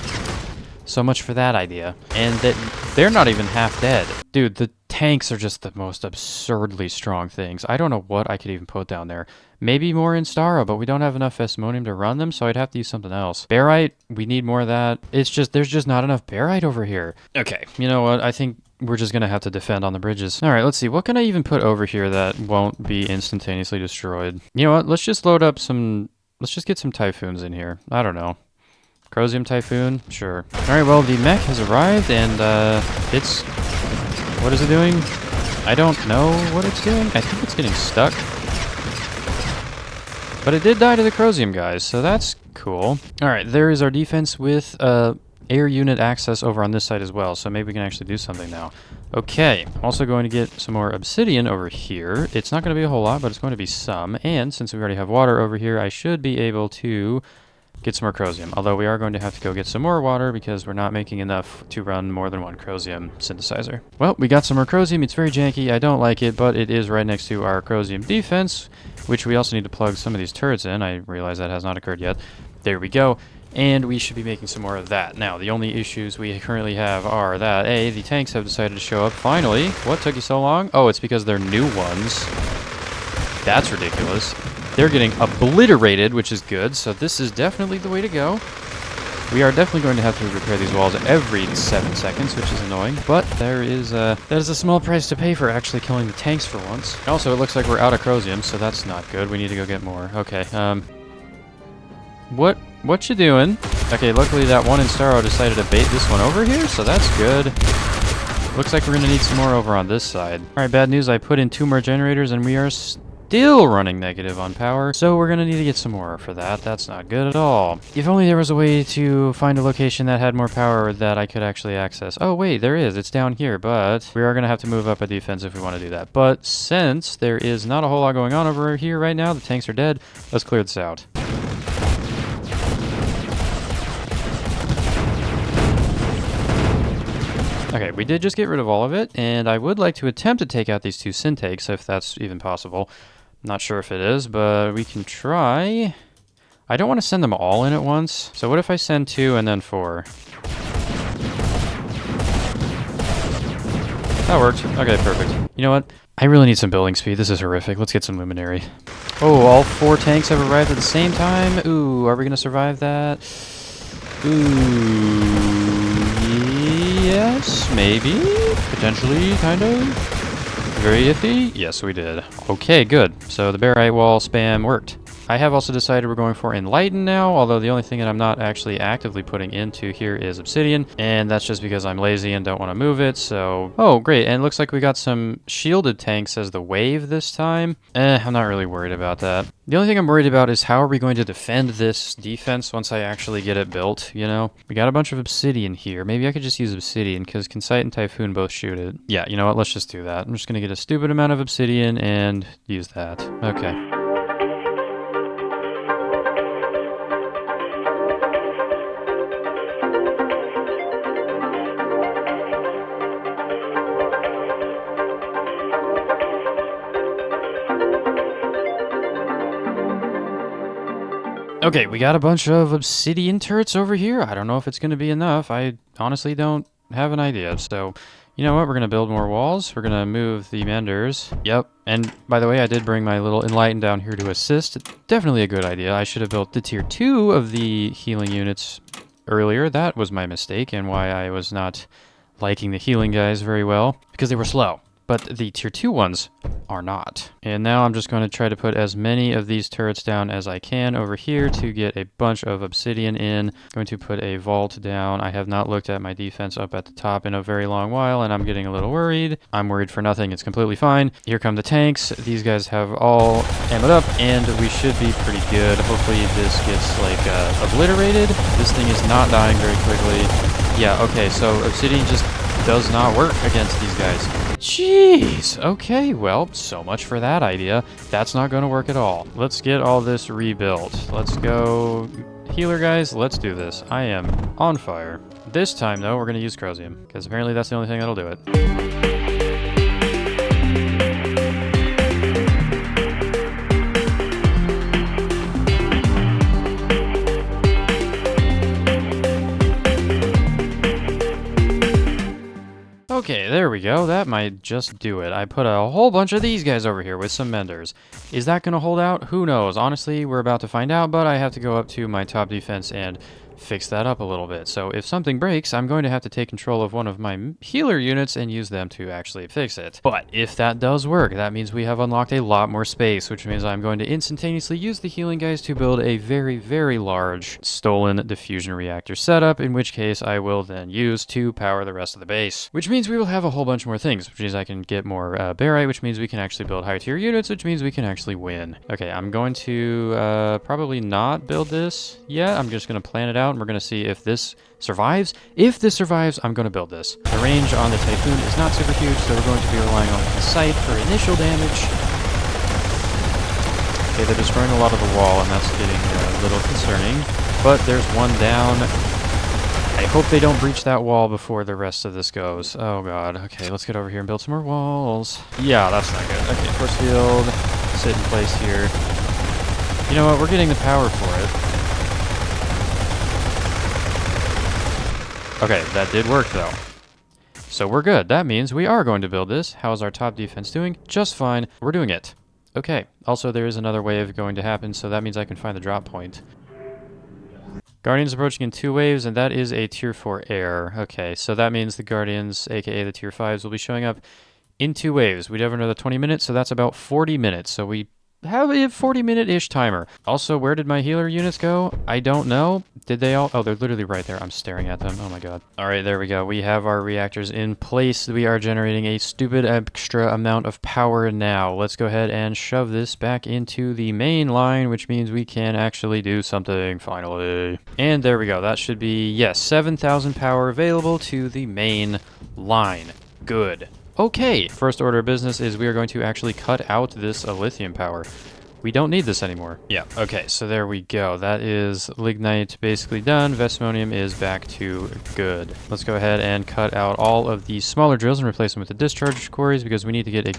so much for that idea. And that they're not even half dead. Dude, the tanks are just the most absurdly strong things. I don't know what I could even put down there. Maybe more Instaro, but we don't have enough Vesmonium to run them, so I'd have to use something else. Barite, we need more of that. It's just, there's just not enough Barite over here. Okay, you know what? I think we're just going to have to defend on the bridges. All right, let's see. What can I even put over here that won't be instantaneously destroyed? You know what? Let's just load up some... Let's just get some Typhoons in here. I don't know. Crosium Typhoon? Sure. All right, well, the mech has arrived, and it's... What is it doing? I don't know what it's doing. I think it's getting stuck. But it did die to the Crosium guys, so that's cool. All right, there is our defense with air unit access over on this side as well, so maybe we can actually do something now. Okay, I'm also going to get some more obsidian over here. It's not going to be a whole lot, but it's going to be some. And since we already have water over here, I should be able to get some more Crosium. Although we are going to have to go get some more water because we're not making enough to run more than one Crosium synthesizer. Well, we got some more Crosium. It's very janky. I don't like it, but it is right next to our Crosium defense, which we also need to plug some of these turrets in. I realize that has not occurred yet. There we go. And we should be making some more of that. Now, the only issues we currently have are that, A, the tanks have decided to show up finally. What took you so long? Oh, it's because they're new ones. That's ridiculous. They're getting obliterated, which is good, so this is definitely the way to go. We are definitely going to have to repair these walls every 7 seconds, which is annoying, but that is a small price to pay for actually killing the tanks for once. Also, it looks like we're out of Crosium, so that's not good. We need to go get more. Okay, What you doing? Okay, luckily that one Instaro decided to bait this one over here, so that's good. Looks like we're going to need some more over on this side. Alright, bad news, I put in 2 more generators and we are still running negative on power, so we're going to need to get some more for that. That's not good at all. If only there was a way to find a location that had more power that I could actually access. Oh wait, there is. It's down here, but we are going to have to move up a defense if we want to do that. But since there is not a whole lot going on over here right now, the tanks are dead, let's clear this out. Okay, we did just get rid of all of it, and I would like to attempt to take out these 2 syntakes, if that's even possible. Not sure if it is, but we can try. I don't want to send them all in at once, so what if I send 2 and then 4? That worked. Okay, perfect. You know what? I really need some building speed. This is horrific. Let's get some Luminary. Oh, all 4 tanks have arrived at the same time? Ooh, are we going to survive that? Ooh... Yes, maybe, potentially, kind of. Very iffy. Yes, we did. Okay, good. So the barite wall spam worked. I have also decided we're going for Enlighten now, although the only thing that I'm not actually actively putting into here is Obsidian, and that's just because I'm lazy and don't want to move it, so... Oh, great, and it looks like we got some shielded tanks as the wave this time. I'm not really worried about that. The only thing I'm worried about is how are we going to defend this defense once I actually get it built, you know? We got a bunch of Obsidian here. Maybe I could just use Obsidian, because Concite and Typhoon both shoot it. Yeah, you know what? Let's just do that. I'm just going to get a stupid amount of Obsidian and use that. Okay. Okay, we got a bunch of obsidian turrets over here. I don't know if it's going to be enough. I honestly don't have an idea. So, you know what? We're going to build more walls. We're going to move the menders. Yep. And by the way, I did bring my little Enlighten down here to assist. Definitely a good idea. I should have built the tier 2 of the healing units earlier. That was my mistake and why I was not liking the healing guys very well, because they were slow. But the tier 2 ones are not. And now I'm just going to try to put as many of these turrets down as I can over here to get a bunch of obsidian in. I'm going to put a vault down. I have not looked at my defense up at the top in a very long while, and I'm getting a little worried. I'm worried for nothing. It's completely fine. Here come the tanks. These guys have all ammoed up, and we should be pretty good. Hopefully this gets, like, obliterated. This thing is not dying very quickly. Yeah, okay, so obsidian just does not work against these guys. Jeez. Okay, well, so much for that idea. That's not going to work at all. Let's get all this rebuilt. Let's go... Healer guys, let's do this. I am on fire. This time, though, we're going to use Chrozium, because apparently that's the only thing that'll do it. Okay, there we go. That might just do it. I put a whole bunch of these guys over here with some menders. Is that going to hold out? Who knows? Honestly, we're about to find out, but I have to go up to my top defense and fix that up a little bit. So if something breaks, I'm going to have to take control of one of my healer units and use them to actually fix it. But if that does work, that means we have unlocked a lot more space, which means I'm going to instantaneously use the healing guys to build a very, very large stolen diffusion reactor setup, in which case I will then use to power the rest of the base. Which means we will have a whole bunch more things, which means I can get more barite, which means we can actually build high tier units, which means we can actually win. Okay, I'm going to probably not build this yet. I'm just going to plan it out. And we're going to see if this survives. If this survives, I'm going to build this. The range on the Typhoon is not super huge, so we're going to be relying on the sight for initial damage. Okay, they're destroying a lot of the wall, and that's getting a little concerning. But there's one down. I hope they don't breach that wall before the rest of this goes. Oh god. Okay, let's get over here and build some more walls. Yeah, that's not good. Okay, force field. Sit in place here. You know what? We're getting the power for it. Okay, that did work though. So we're good. That means we are going to build this. How's our top defense doing? Just fine. We're doing it. Okay. Also, there is another wave going to happen, so that means I can find the drop point. Guardians approaching in 2 waves, and that is a tier 4 air. Okay, so that means the Guardians, aka the tier 5s, will be showing up in 2 waves. We'd have another 20 minutes, so that's about 40 minutes. So we have a 40-minute-ish timer. Also, where did my healer units go? I don't know. Did they all? Oh, they're literally right there. I'm staring at them. Oh my god. All right, there we go. We have our reactors in place. We are generating a stupid extra amount of power now. Let's go ahead and shove this back into the main line, which means we can actually do something finally. And there we go. That should be, yes, 7,000 power available to the main line. Good. Okay, first order of business is we are going to actually cut out this lithium power. We don't need this anymore. Yeah, okay, so there we go. That is lignite basically done. Vesmonium is back to good. Let's go ahead and cut out all of the smaller drills and replace them with the discharge quarries because we need to get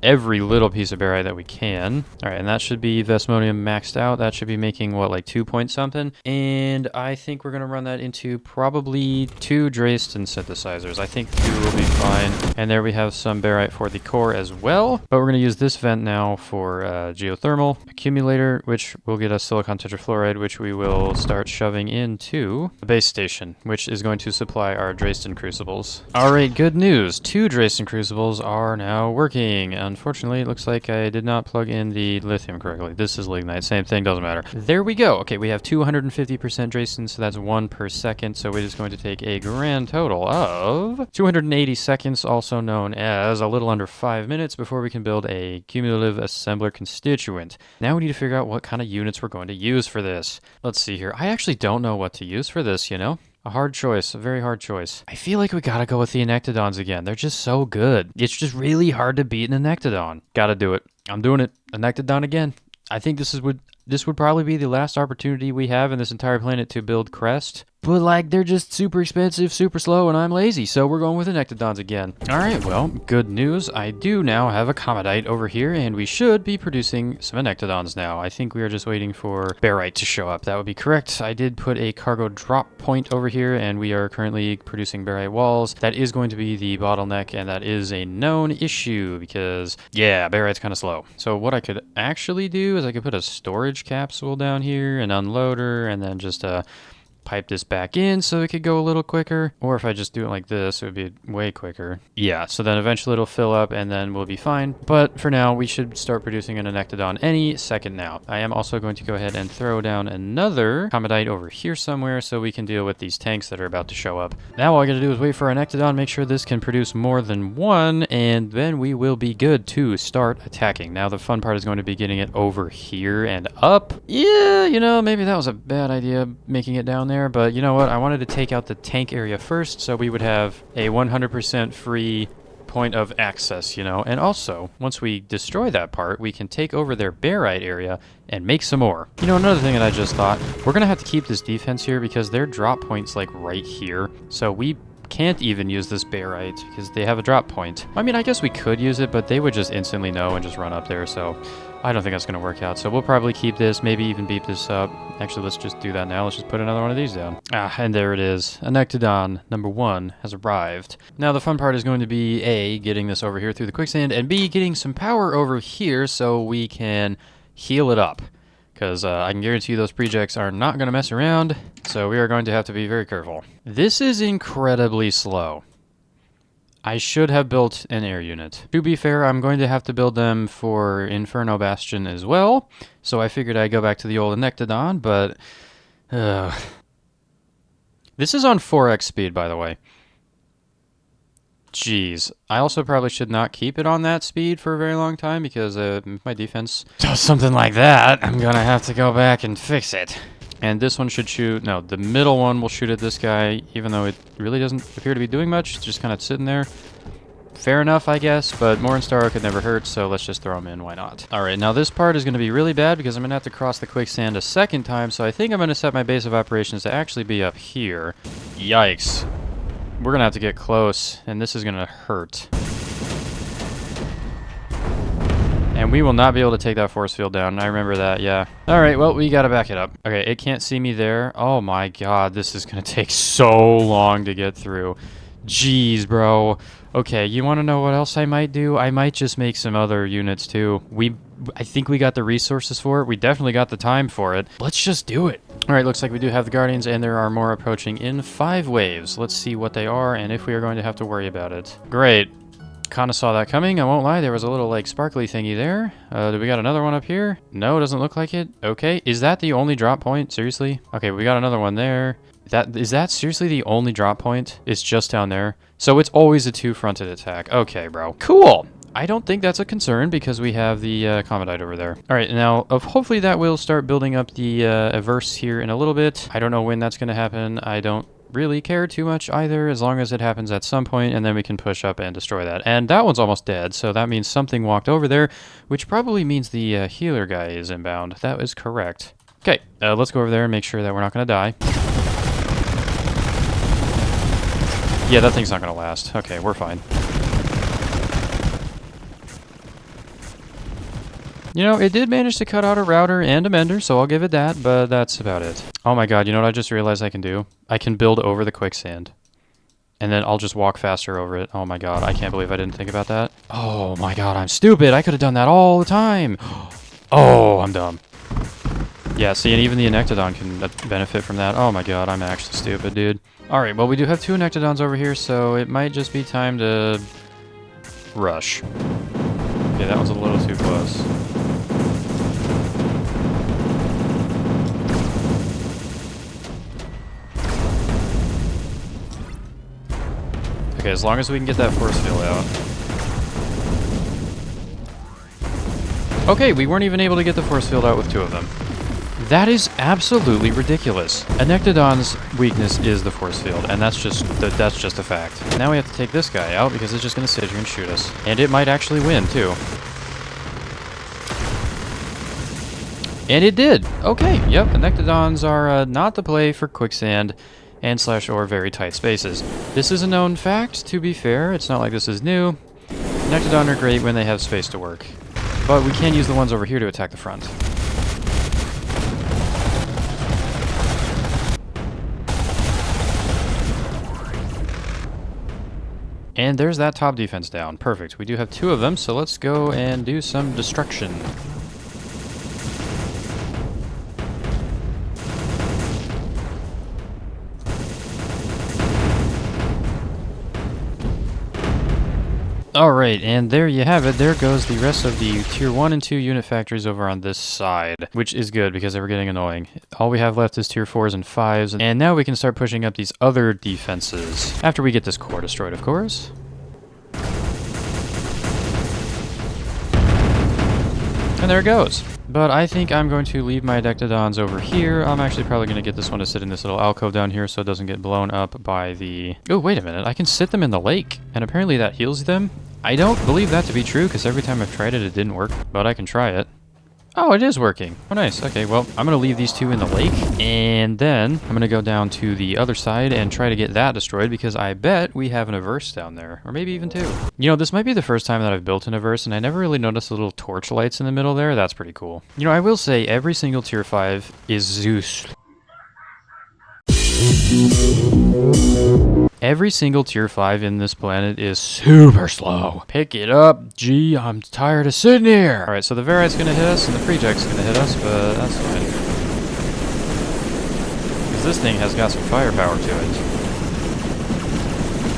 every little piece of barite that we can. All right, and that should be Vesmonium maxed out. That should be making, what, like 2 point something? And I think we're going to run that into probably 2 Dresden synthesizers. I think 2 will be fine. And there we have some barite for the core as well. But we're going to use this vent now for geothermal accumulator, which will get us silicon tetrafluoride, which we will start shoving into the base station, which is going to supply our Dresden crucibles. All right, good news. 2 Dresden crucibles are now working. Unfortunately, it looks like I did not plug in the lithium correctly. This is lignite. Same thing, doesn't matter. There we go. Okay, we have 250% Dresden, so that's 1 per second. So it is going to take a grand total of 280 seconds, also known as a little under 5 minutes, before we can build a cumulative assembler constituent. Now we need to figure out what kind of units we're going to use for this. Let's see here. I actually don't know what to use for this, you know? A hard choice, a very hard choice. I feel like we gotta go with the Anectodons again. They're just so good. It's just really hard to beat an Anectodon. Gotta do it. I'm doing it. Anectodon again. I think this would probably be the last opportunity we have in this entire planet to build Crest. But, like, they're just super expensive, super slow, and I'm lazy, so we're going with Anectodons again. Alright, well, good news. I do now have a Commodite over here, and we should be producing some Anectodons now. I think we are just waiting for barite to show up. That would be correct. I did put a cargo drop point over here, and we are currently producing barite walls. That is going to be the bottleneck, and that is a known issue, because, yeah, barite's kind of slow. So what I could actually do is I could put a storage capsule down here, an unloader, and then just pipe this back in so it could go a little quicker. Or if I just do it like this, it would be way quicker. Yeah, so then eventually it'll fill up and then we'll be fine. But for now, we should start producing an Anectodon any second now. I am also going to go ahead and throw down another Commodite over here somewhere so we can deal with these tanks that are about to show up. Now all I gotta do is wait for an Anectodon, make sure this can produce more than one, and then we will be good to start attacking. Now the fun part is going to be getting it over here and up. Yeah, you know, maybe that was a bad idea, making it down there. there, but you know what? I wanted to take out the tank area first so we would have a 100% free point of access, you know? And also, once we destroy that part, we can take over their barite area and make some more. You know, another thing that I just thought, we're gonna have to keep this defense here because their drop point's like right here. So we can't even use this barite because they have a drop point. I mean, I guess we could use it, but they would just instantly know and just run up there, so I don't think that's going to work out. So we'll probably keep this, maybe even beep this up. Actually, let's just do that now. Let's just put another one of these down. Ah, and there it is. Anectodon number 1 has arrived. Now the fun part is going to be A, getting this over here through the quicksand, and B, getting some power over here so we can heal it up. Because I can guarantee you those projects are not going to mess around, so we are going to have to be very careful. This is incredibly slow. I should have built an air unit. To be fair, I'm going to have to build them for Inferno Bastion as well, so I figured I'd go back to the old Anectodon, but... This is on 4x speed, by the way. Jeez. I also probably should not keep it on that speed for a very long time because if my defense does something like that, I'm gonna have to go back and fix it. And this one should shoot... No, the middle one will shoot at this guy, even though it really doesn't appear to be doing much. It's just kind of sitting there. Fair enough, I guess, but Morningstar could never hurt, so let's just throw him in. Why not? Alright, now this part is going to be really bad because I'm going to have to cross the quicksand a second time, so I think I'm going to set my base of operations to actually be up here. Yikes. We're going to have to get close, and this is going to hurt. And we will not be able to take that force field down. I remember that, yeah. Alright, well, we gotta back it up. Okay, it can't see me there. Oh my god, this is gonna take so long to get through. Jeez, bro. Okay, you wanna know what else I might do? I might just make some other units, too. I think we got the resources for it. We definitely got the time for it. Let's just do it. Alright, looks like we do have the Guardians, and there are more approaching in 5 waves. Let's see what they are, and if we are going to have to worry about it. Great. Kind of saw that coming, I won't lie. There was a little, like, sparkly thingy there. Do we got another one up here? No, doesn't look like it. Okay, is that the only drop point? Seriously? Okay, we got another one there. Is that seriously the only drop point? It's just down there. So it's always a 2-fronted attack. Okay, bro. Cool! I don't think that's a concern because we have the Commandite over there. Alright, now, hopefully that will start building up the Averse here in a little bit. I don't know when that's going to happen. I don't really care too much either, as long as it happens at some point, and then we can push up and destroy that. And that one's almost dead, so that means something walked over there, which probably means the healer guy is inbound. That is correct. Okay, let's go over there and make sure that we're not going to die. Yeah, that thing's not going to last. Okay, we're fine. You know, it did manage to cut out a router and a mender, so I'll give it that, but that's about it. Oh my god, you know what I just realized I can do? I can build over the quicksand. And then I'll just walk faster over it. Oh my god, I can't believe I didn't think about that. Oh my god, I'm stupid! I could have done that all the time! Oh, I'm dumb. Yeah, see, and even the Anectodon can benefit from that. Oh my god, I'm actually stupid, dude. Alright, well, we do have 2 Anectodons over here, so it might just be time to... rush. Okay, that was a little too close. Okay, as long as we can get that force field out. Okay, we weren't even able to get the force field out with 2 of them. That is absolutely ridiculous. Anectodon's weakness is the force field, and that's just a fact. Now we have to take this guy out because it's just going to sit here and shoot us. And it might actually win, too. And it did! Okay, yep, Anectodons are not the play for quicksand and / or very tight spaces. This is a known fact, to be fair. It's not like this is new. Anectodon are great when they have space to work. But we can use the ones over here to attack the front. And there's that top defense down. Perfect. We do have 2 of them, so let's go and do some destruction. Alright, and there you have it. There goes the rest of the tier 1 and 2 unit factories over on this side, which is good because they were getting annoying. All we have left is tier 4s and 5s, and now we can start pushing up these other defenses. After we get this core destroyed, of course. And there it goes. But I think I'm going to leave my Ectodons over here. I'm actually probably going to get this one to sit in this little alcove down here so it doesn't get blown up by the... Oh, wait a minute. I can sit them in the lake. And apparently that heals them. I don't believe that to be true because every time I've tried it, it didn't work. But I can try it. Oh, it is working. Oh, nice. Okay, well, I'm going to leave these two in the lake, and then I'm going to go down to the other side and try to get that destroyed, because I bet we have an Averse down there, or maybe even two. You know, this might be the first time that I've built an Averse, and I never really noticed the little torch lights in the middle there. That's pretty cool. You know, I will say every single tier 5 is Zeus. Every single tier 5 in this planet is super slow. Pick it up, gee, I'm tired of sitting here. Alright, so the Varite's gonna hit us and the Project's gonna hit us, but that's fine. Because this thing has got some firepower to it.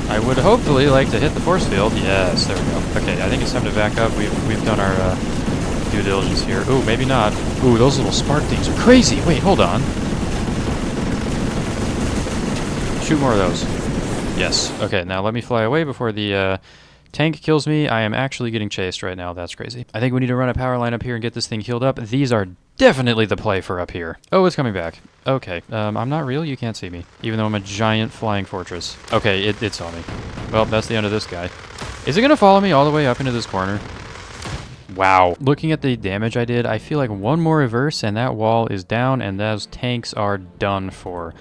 I would hopefully like to hit the force field. Yes, there we go. Okay, I think it's time to back up. We've done our due diligence here. Ooh, maybe not. Ooh, those little spark things are crazy. Wait, hold on. Shoot more of those. Yes. Okay, now let me fly away before the tank kills me. I am actually getting chased right now. That's crazy. I think we need to run a power line up here and get this thing healed up. These are definitely the play for up here. Oh, it's coming back. Okay. I'm not real. You can't see me. Even though I'm a giant flying fortress. Okay, it saw me. Well, that's the end of this guy. Is it going to follow me all the way up into this corner? Wow. Looking at the damage I did, I feel like one more reverse and that wall is down and those tanks are done for.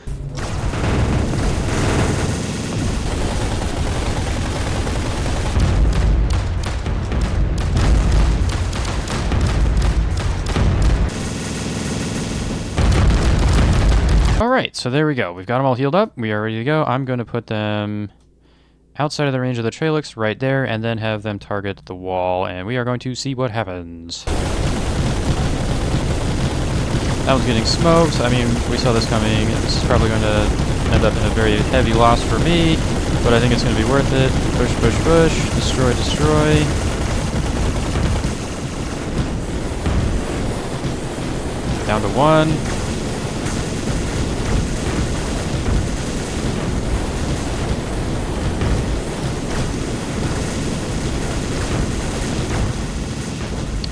Alright, so there we go. We've got them all healed up. We are ready to go. I'm going to put them outside of the range of the Tralix right there, and then have them target the wall, and we are going to see what happens. That one's getting smoked. I mean, we saw this coming. This is probably going to end up in a very heavy loss for me, but I think it's going to be worth it. Push, push, push. Destroy, destroy. Down to one.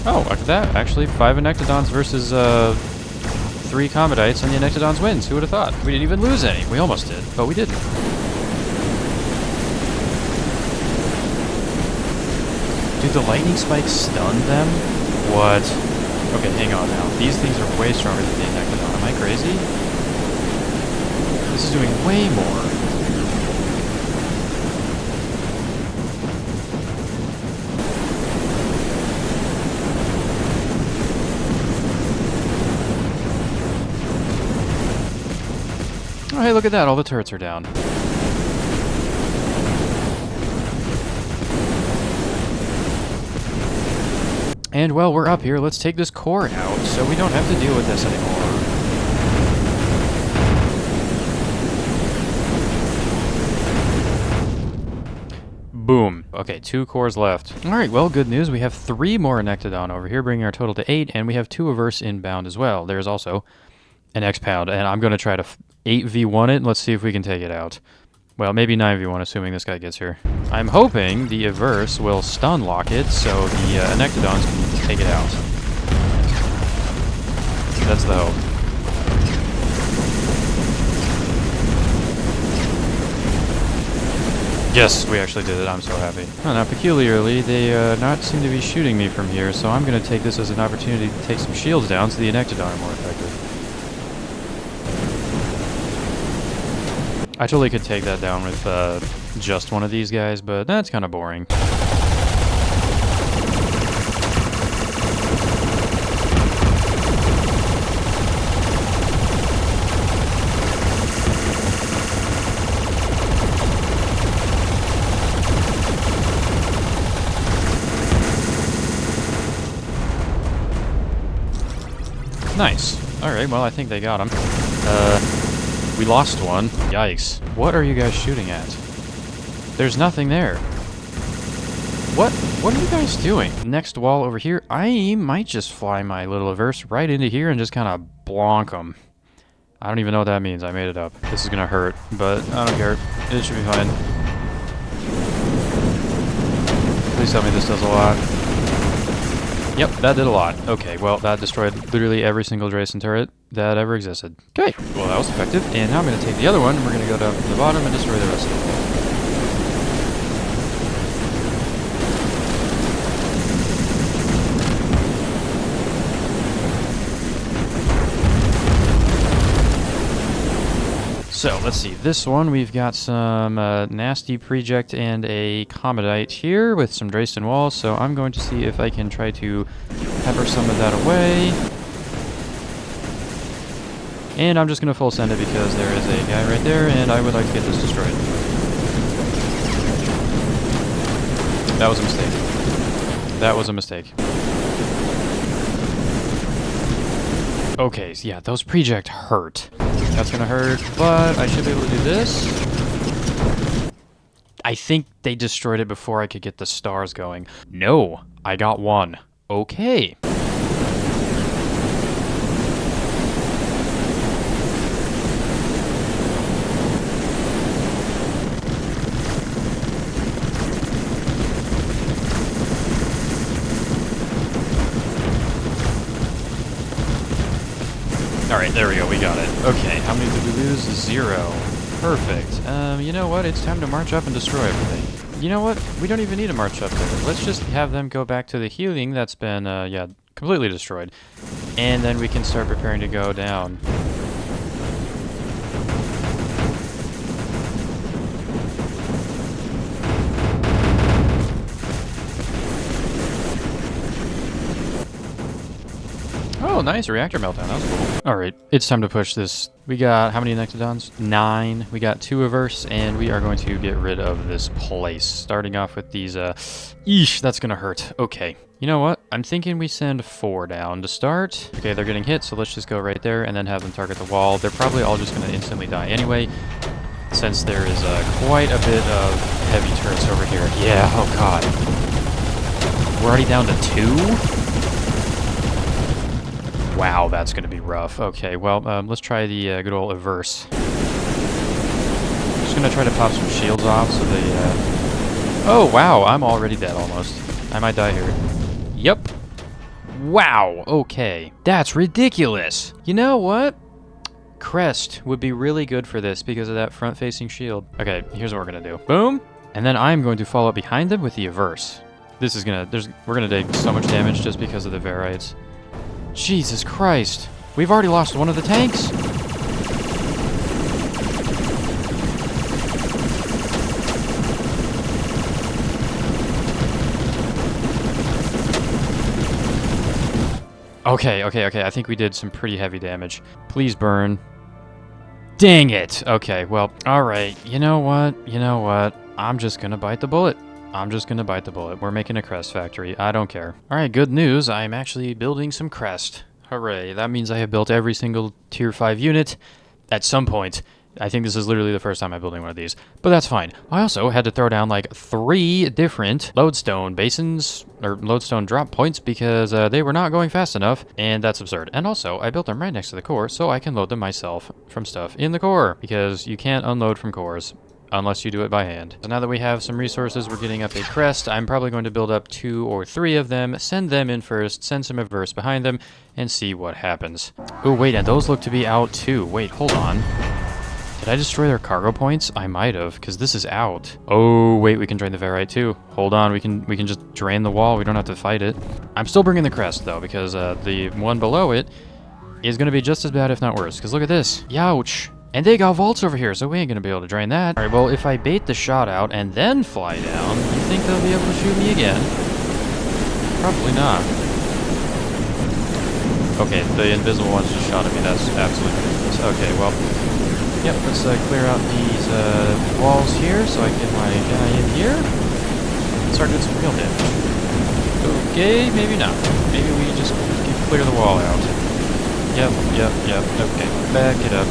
Oh, look at that. Actually, 5 Anectodons versus 3 Comedites, and the Anectodons wins. Who would have thought? We didn't even lose any. We almost did, but we didn't. Dude, the lightning spikes stun them? What? Okay, hang on now. These things are way stronger than the Anectodon. Am I crazy? This is doing way more. Oh, hey, look at that. All the turrets are down. And, well, we're up here. Let's take this core out so we don't have to deal with this anymore. Boom. Okay, 2 cores left. Alright, well, good news. We have 3 more Anectodon over here, bringing our total to 8, and we have 2 Averse inbound as well. There's also an X-Pound, and I'm going to try to 8v1 it, and let's see if we can take it out. Well, maybe 9v1, assuming this guy gets here. I'm hoping the Averse will stun lock it, so the Anectodons can take it out. That's the hope. Yes, we actually did it. I'm so happy. Oh, now, peculiarly, they not seem to be shooting me from here, so I'm going to take this as an opportunity to take some shields down so the Anectodon are more effective. I totally could take that down with just one of these guys, but that's kind of boring. Nice. Alright, well, I think they got him. We lost one. Yikes. What are you guys shooting at? There's nothing there. What are you guys doing? Next wall over here, I might just fly my little Averse right into here and just kind of blonk them. I don't even know what that means. I made it up. This is going to hurt, but I don't care. It should be fine. Please tell me this does a lot. Yep, that did a lot. Okay, well, that destroyed literally every single Drayson turret that ever existed. Okay, well, that was effective. And now I'm going to take the other one, and we're going to go down from the bottom and destroy the rest of it. So, let's see. This one, we've got some nasty Project and a Commodite here with some Drayson walls, so I'm going to see if I can try to pepper some of that away. And I'm just going to full send it because there is a guy right there, and I would like to get this destroyed. That was a mistake. That was a mistake. Okay, so yeah, those Project hurt. That's gonna hurt, but I should be able to do this. I think they destroyed it before I could get the stars going. No, I got one. Okay. Alright, there we go, we got it. Okay, how many did we lose? 0. Perfect. You know what? It's time to march up and destroy everything. You know what? We don't even need to march up there. Let's just have them go back to the healing that's been, yeah, completely destroyed. And then we can start preparing to go down. Oh, nice reactor meltdown. That was cool. All right, it's time to push this. We got how many Nectodons? 9. We got 2 Averse, and we are going to get rid of this place. Starting off with these, eesh, that's gonna hurt. Okay, you know what? I'm thinking we send 4 down to start. Okay, they're getting hit, so let's just go right there and then have them target the wall. They're probably all just gonna instantly die anyway, since there is quite a bit of heavy turrets over here. Yeah, oh god. We're already down to 2? Wow, that's going to be rough. Okay, well, let's try the good old Averse. Just going to try to pop some shields off so they... Oh, wow, I'm already dead almost. I might die here. Yep. Wow, okay. That's ridiculous. You know what? Crest would be really good for this because of that front-facing shield. Okay, here's what we're going to do. Boom. And then I'm going to follow up behind them with the Averse. This is going to... We're going to take so much damage just because of the Varites. Jesus Christ. We've already lost one of the tanks? Okay. I think we did some pretty heavy damage. Please burn. Dang it. Okay, well, alright. You know what? I'm just gonna bite the bullet. We're making a crest factory. I don't care. Alright, good news. I'm actually building some crest. Hooray. That means I have built every single tier 5 unit at some point. I think this is literally the first time I'm building one of these, but that's fine. I also had to throw down like 3 different lodestone basins, or lodestone drop points, because they were not going fast enough, and that's absurd. And also, I built them right next to the core, so I can load them myself from stuff in the core, because you can't unload from cores unless you do it by hand. So now that we have some resources, we're getting up a crest. I'm probably going to build up 2 or 3 of them, send them in first, send some Averse behind them, and see what happens. Oh, wait, and those look to be out too. Wait, hold on. Did I destroy their cargo points? I might have, because this is out. Oh, wait, we can drain the Varite too. Hold on, we can just drain the wall. We don't have to fight it. I'm still bringing the crest, though, because the one below it is going to be just as bad, if not worse. Because look at this. Youch. And they got vaults over here, so we ain't going to be able to drain that. All right, well, if I bait the shot out and then fly down, you think they'll be able to shoot me again? Probably not. Okay, the invisible ones just shot at me. That's absolutely ridiculous. Okay, well, yep, let's clear out these walls here so I can get my guy in here and start doing some real damage. Okay, maybe not. Maybe we just clear the wall out. Yep. Okay, back it up.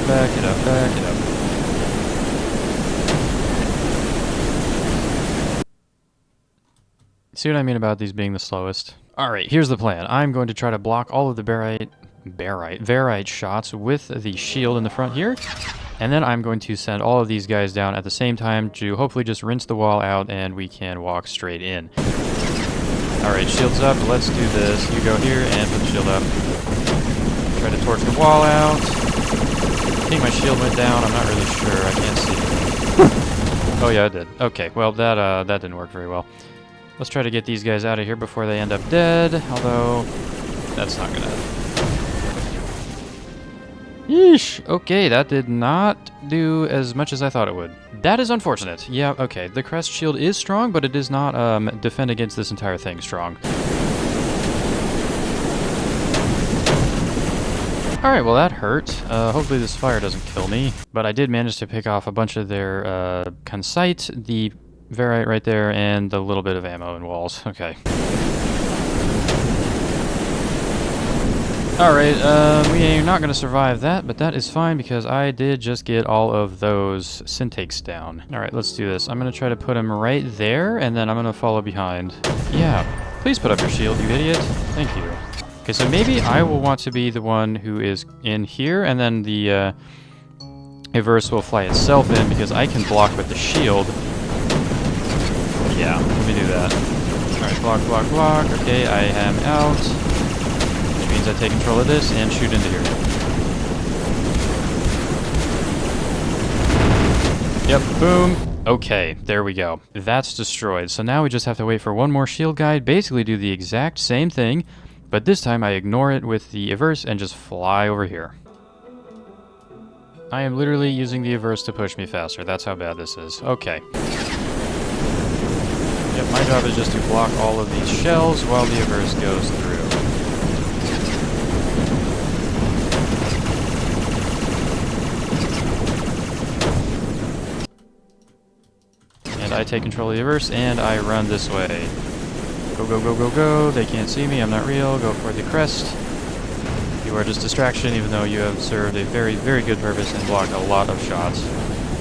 See what I mean about these being the slowest? Alright, here's the plan. I'm going to try to block all of the Varite shots with the shield in the front here. And then I'm going to send all of these guys down at the same time to hopefully just rinse the wall out and we can walk straight in. Alright, shields up. Let's do this. You go here and put the shield up. Try to torch the wall out. I think my shield went down. I'm not really sure. I can't see. Oh yeah, it did. Okay, well that didn't work very well. Let's try to get these guys out of here before they end up dead. Although that's not gonna. Yeesh. Okay, that did not do as much as I thought it would. That is unfortunate. Yeah. Okay. The crest shield is strong, but it does not defend against this entire thing strong. Alright, well that hurt. Hopefully this fire doesn't kill me. But I did manage to pick off a bunch of their concite, the Verite right there, and a little bit of ammo and walls. Okay. Alright, we are not going to survive that, but that is fine because I did just get all of those Syntakes down. Alright, let's do this. I'm going to try to put them right there, and then I'm going to follow behind. Yeah, please put up your shield, you idiot. Thank you. Okay, so maybe I will want to be the one who is in here, and then the Averse will fly itself in because I can block with the shield. Yeah, let me do that. Alright, block, block, block. Okay, I am out. Which means I take control of this and shoot into here. Yep, boom. Okay, there we go. That's destroyed. So now we just have to wait for one more shield guide, basically do the exact same thing. But this time I ignore it with the Averse and just fly over here. I am literally using the Averse to push me faster. That's how bad this is. Okay. Yep, my job is just to block all of these shells while the Averse goes through. And I take control of the Averse and I run this way. Go, go, go, go, go. They can't see me. I'm not real. Go for the crest. You are just distraction, even though you have served a very, very good purpose and blocked a lot of shots.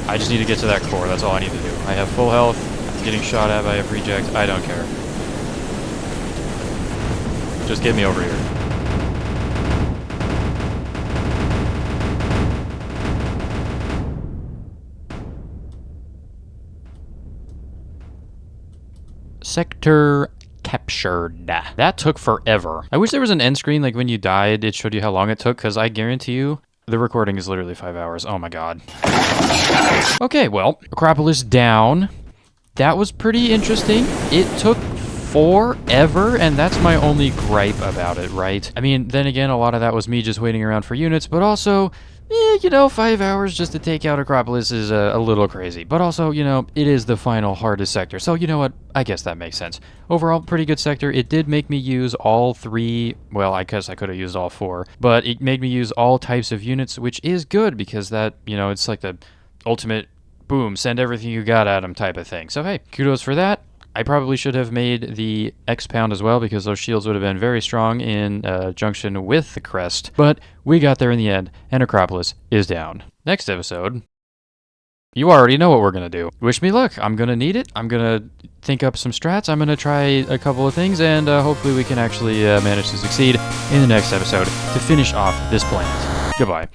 I just need to get to that core. That's all I need to do. I have full health. I'm getting shot at by a reject. I don't care. Just get me over here. Sector captured. That took forever. I wish there was an end screen, like when you died, it showed you how long it took, because I guarantee you, the recording is literally 5 hours. Oh my god. Okay, well, Acropolis down. That was pretty interesting. It took forever, and that's my only gripe about it, right? I mean, then again, a lot of that was me just waiting around for units, but also, you know, 5 hours just to take out Acropolis is a little crazy. But also, you know, it is the final hardest sector, so you know what? I guess that makes sense. Overall, pretty good sector. It did make me use all 3, well, I guess I could have used all 4, but it made me use all types of units, which is good because that, you know, it's like the ultimate, boom, send everything you got at them type of thing. So hey, kudos for that. I probably should have made the X-Pound as well because those shields would have been very strong in junction with the crest. But we got there in the end, and Acropolis is down. Next episode, you already know what we're going to do. Wish me luck. I'm going to need it. I'm going to think up some strats. I'm going to try a couple of things, and hopefully we can actually manage to succeed in the next episode to finish off this planet. Goodbye.